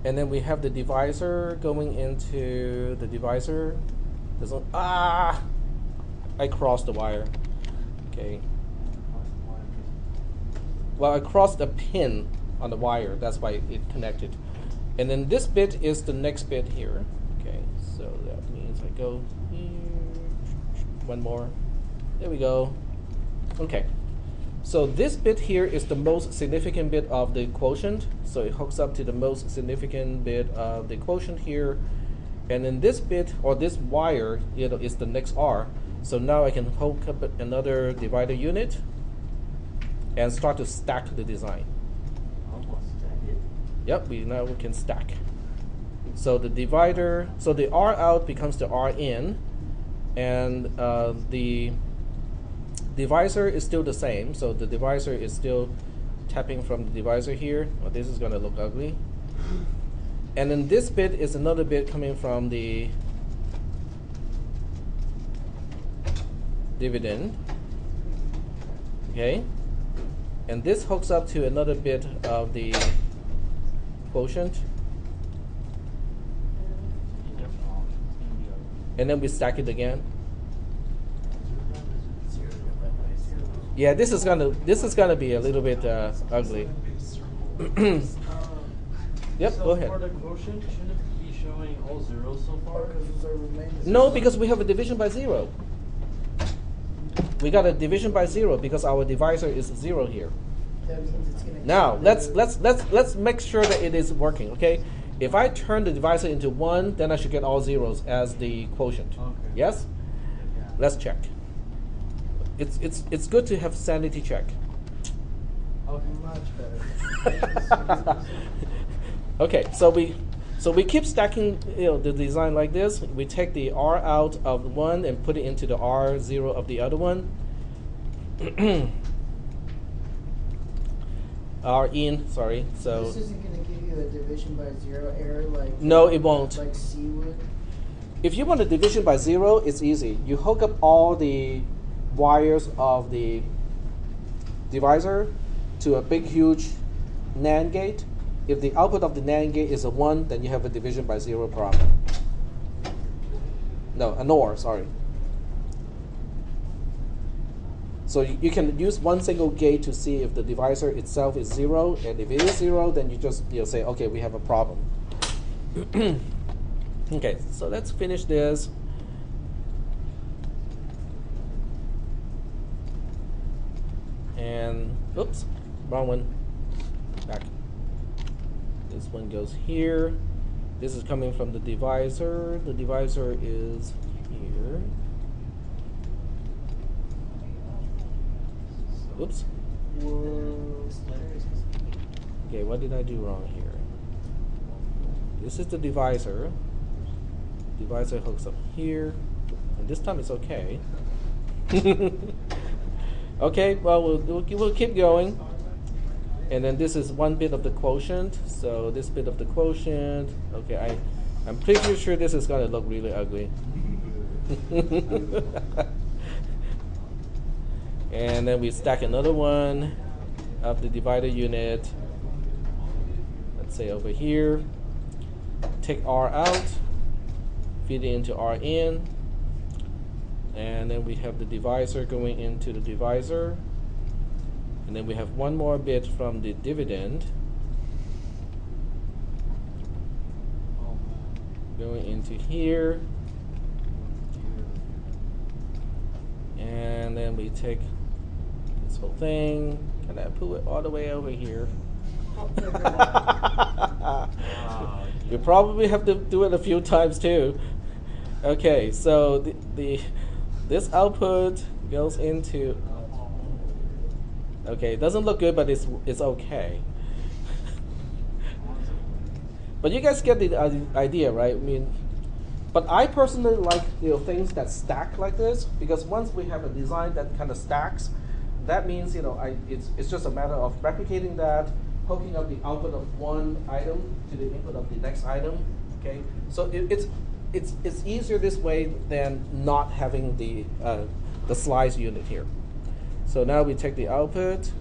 And then we have the divisor going into the divisor. I crossed the wire. Okay. Well, I crossed a pin on the wire. That's why it connected. And then this bit is the next bit here. Okay, so that means I go here, one more. There we go. Okay. So this bit here is the most significant bit of the quotient. So it hooks up to the most significant bit of the quotient here. And then this bit, or this wire, is the next R. So now I can hook up another divider unit and start to stack the design. Yep, now we can stack. So the divider, so the R out becomes the R in, and the divisor is still the same. So the divisor is still tapping from the divisor here. Well, this is going to look ugly. And then this bit is another bit coming from the dividend. Okay? And this hooks up to another bit of the quotient. And then we stack it again. Yeah, this is gonna be a little bit ugly. Yep, So go ahead. for the quotient, shouldn't it be showing all zeros so far? No, because we have a division by 0. We got a division by 0 because our divisor is 0 here. That means it's gonna. Now keep let's make sure that it is working. Okay, if I turn the divisor into 1, then I should get all zeros as the quotient. Okay. Yes. Let's check. It's good to have sanity check. Okay, much better. Okay, so we keep stacking the design like this. We take the R out of one and put it into the R0 of the other one. R in, sorry. So This isn't gonna give you a division by 0 error like. No, it won't. Like C would. if you want a division by 0, it's easy. You hook up all the wires of the divisor to a big, huge NAND gate. If the output of the NAND gate is a 1, then you have a division by 0 problem. No, a NOR, sorry. So you can use one single gate to see if the divisor itself is 0, and if it is 0, then you just say, okay, we have a problem. Okay, so let's finish this. And oops, wrong one. Back. This one goes here. This is coming from the divisor. The divisor is here. Oops. Okay, what did I do wrong here? This is the divisor. Divisor hooks up here. And this time it's okay. Okay, well, we'll keep going. And then this is one bit of the quotient. So this bit of the quotient, okay, I'm pretty sure this is going to look really ugly. And then we stack another one of the divider unit. Let's say over here. Take R out, feed it into R in. And then we have the divisor going into the divisor. And then we have one more bit from the dividend going into here. And then we take this whole thing, and I pull it all the way over here. You probably have to do it a few times too. Okay, so this output goes into. Okay, it doesn't look good, but it's okay. But you guys get the idea, right? I mean, but I personally like things that stack like this, because once we have a design that kind of stacks, that means it's just a matter of replicating that, hooking up the output of one item to the input of the next item. Okay, so it's easier this way than not having the slice unit here. So now we take the output,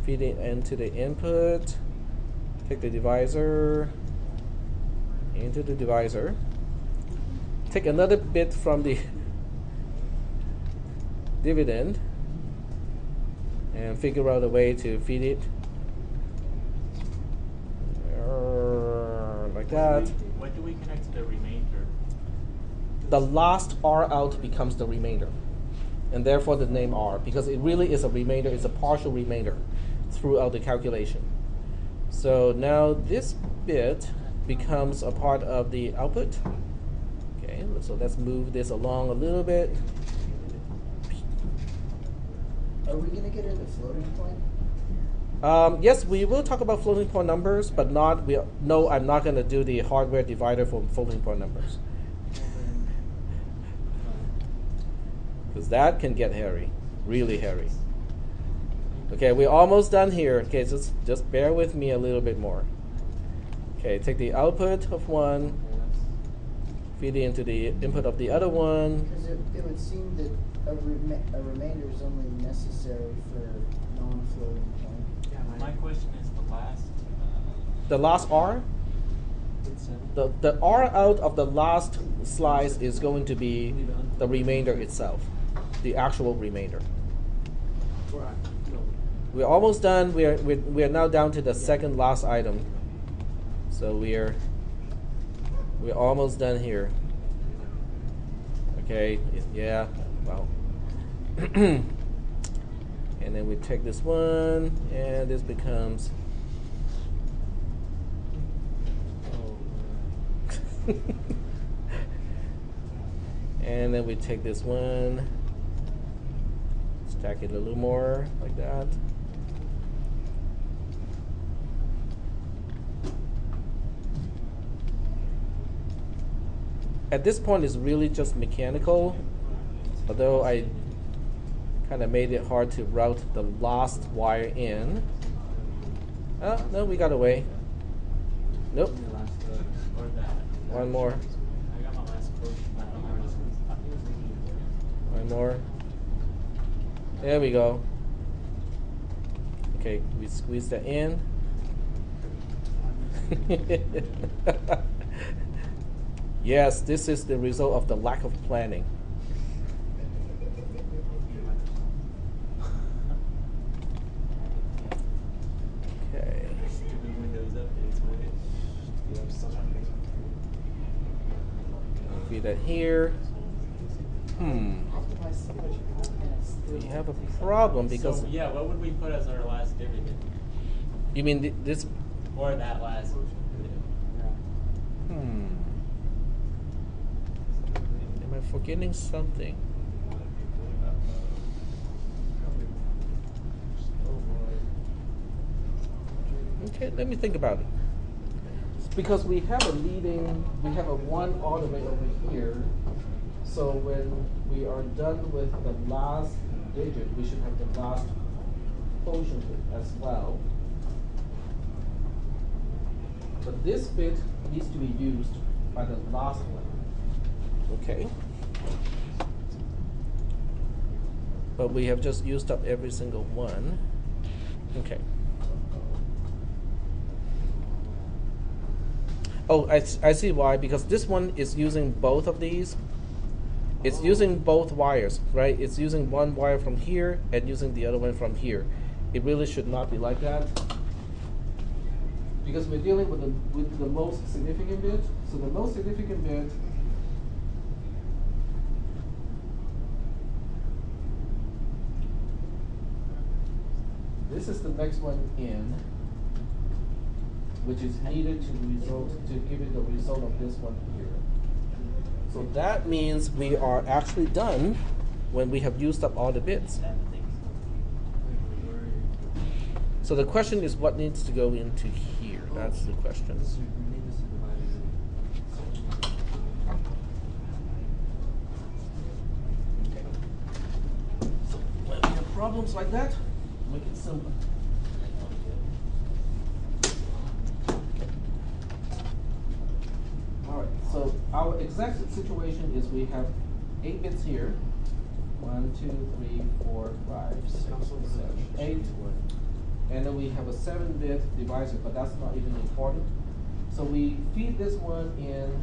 feed it into the input, take the divisor into the divisor, take another bit from the dividend, and figure out a way to feed it. like that. What do we connect to the remainder? The last R out becomes the remainder, and therefore the name R, because it really is a remainder, it's a partial remainder throughout the calculation. So now this bit becomes a part of the output. Okay, so let's move this along a little bit. Are we gonna get into floating point? Yes, we will talk about floating point numbers, but no, I'm not going to do the hardware divider for floating point numbers. Because that can get hairy, really hairy. Okay, we're almost done here. Okay, just bear with me a little bit more. Okay, take the output of one, feed it into the input of the other one. Because it would seem that a remainder is only necessary for non-floating point. My question is The last R? The R out of the last slice is going to be the remainder itself, the actual remainder. We're almost done. We're now down to the second last item. So we're almost done here. Okay, yeah, well. And then we take this one, and this becomes. And then we take this one, stack it a little more like that. At this point, it's really just mechanical, although I kind of made it hard to route the last wire in. Oh, no, we got away. Nope. or that. One more. I got my last quote. I don't know One more. There we go. Okay, we squeeze that in. Yes, this is the result of the lack of planning. Okay. Stupid Windows updates, right? Feed that here. We have a problem because. So, yeah, what would we put as our last dividend? You mean this? Or that last dividend? Am I forgetting something? Okay, let me think about it. Because we have a one all the way over here. So when we are done with the last digit, we should have the last quotient as well. But this bit needs to be used by the last one. Okay. But we have just used up every single one. Okay. Oh, I see why, because this one is using both of these. It's using both wires, right? It's using one wire from here and using the other one from here. It really should not be like that, because we're dealing with the most significant bit. So the most significant bit this is the next one in, which is needed to give it the result of this one here. So that means we are actually done when we have used up all the bits. So the question is, what needs to go into here? That's the question. Okay. So when we have problems like that, make it simple. Alright, so our exact situation is we have 8 bits here. 1, 2, 3, 4, 5, 6, 7, 8. And then we have a 7-bit divisor, but that's not even important. So we feed this one in.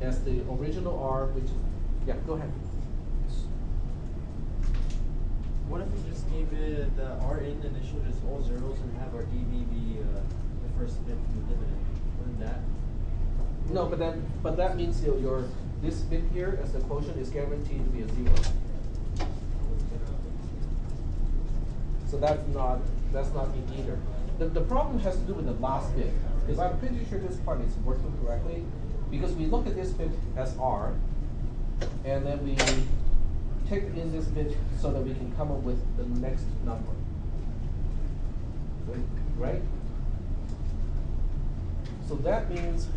As the original R, which is, yeah, go ahead. What if we just gave it the our in initial just all zeros and have our DB be the first bit from the dividend? Wouldn't that? No, but that means your this bit here as the quotient is guaranteed to be a 0. So that's not it either. The problem has to do with the last bit, because I'm pretty sure this part is working correctly, because we look at this bit as R, and then we take in this bit so that we can come up with the next number. Right? So that means,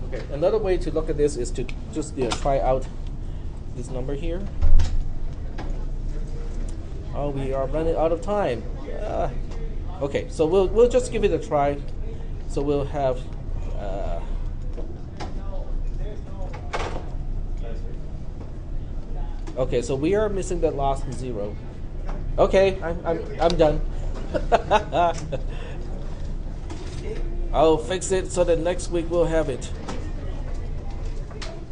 okay, another way to look at this is to just try out this number here. Oh, we are running out of time. Okay, so we'll just give it a try. So we'll have okay, so we are missing that last 0. Okay, I'm done. I'll fix it so that next week we'll have it.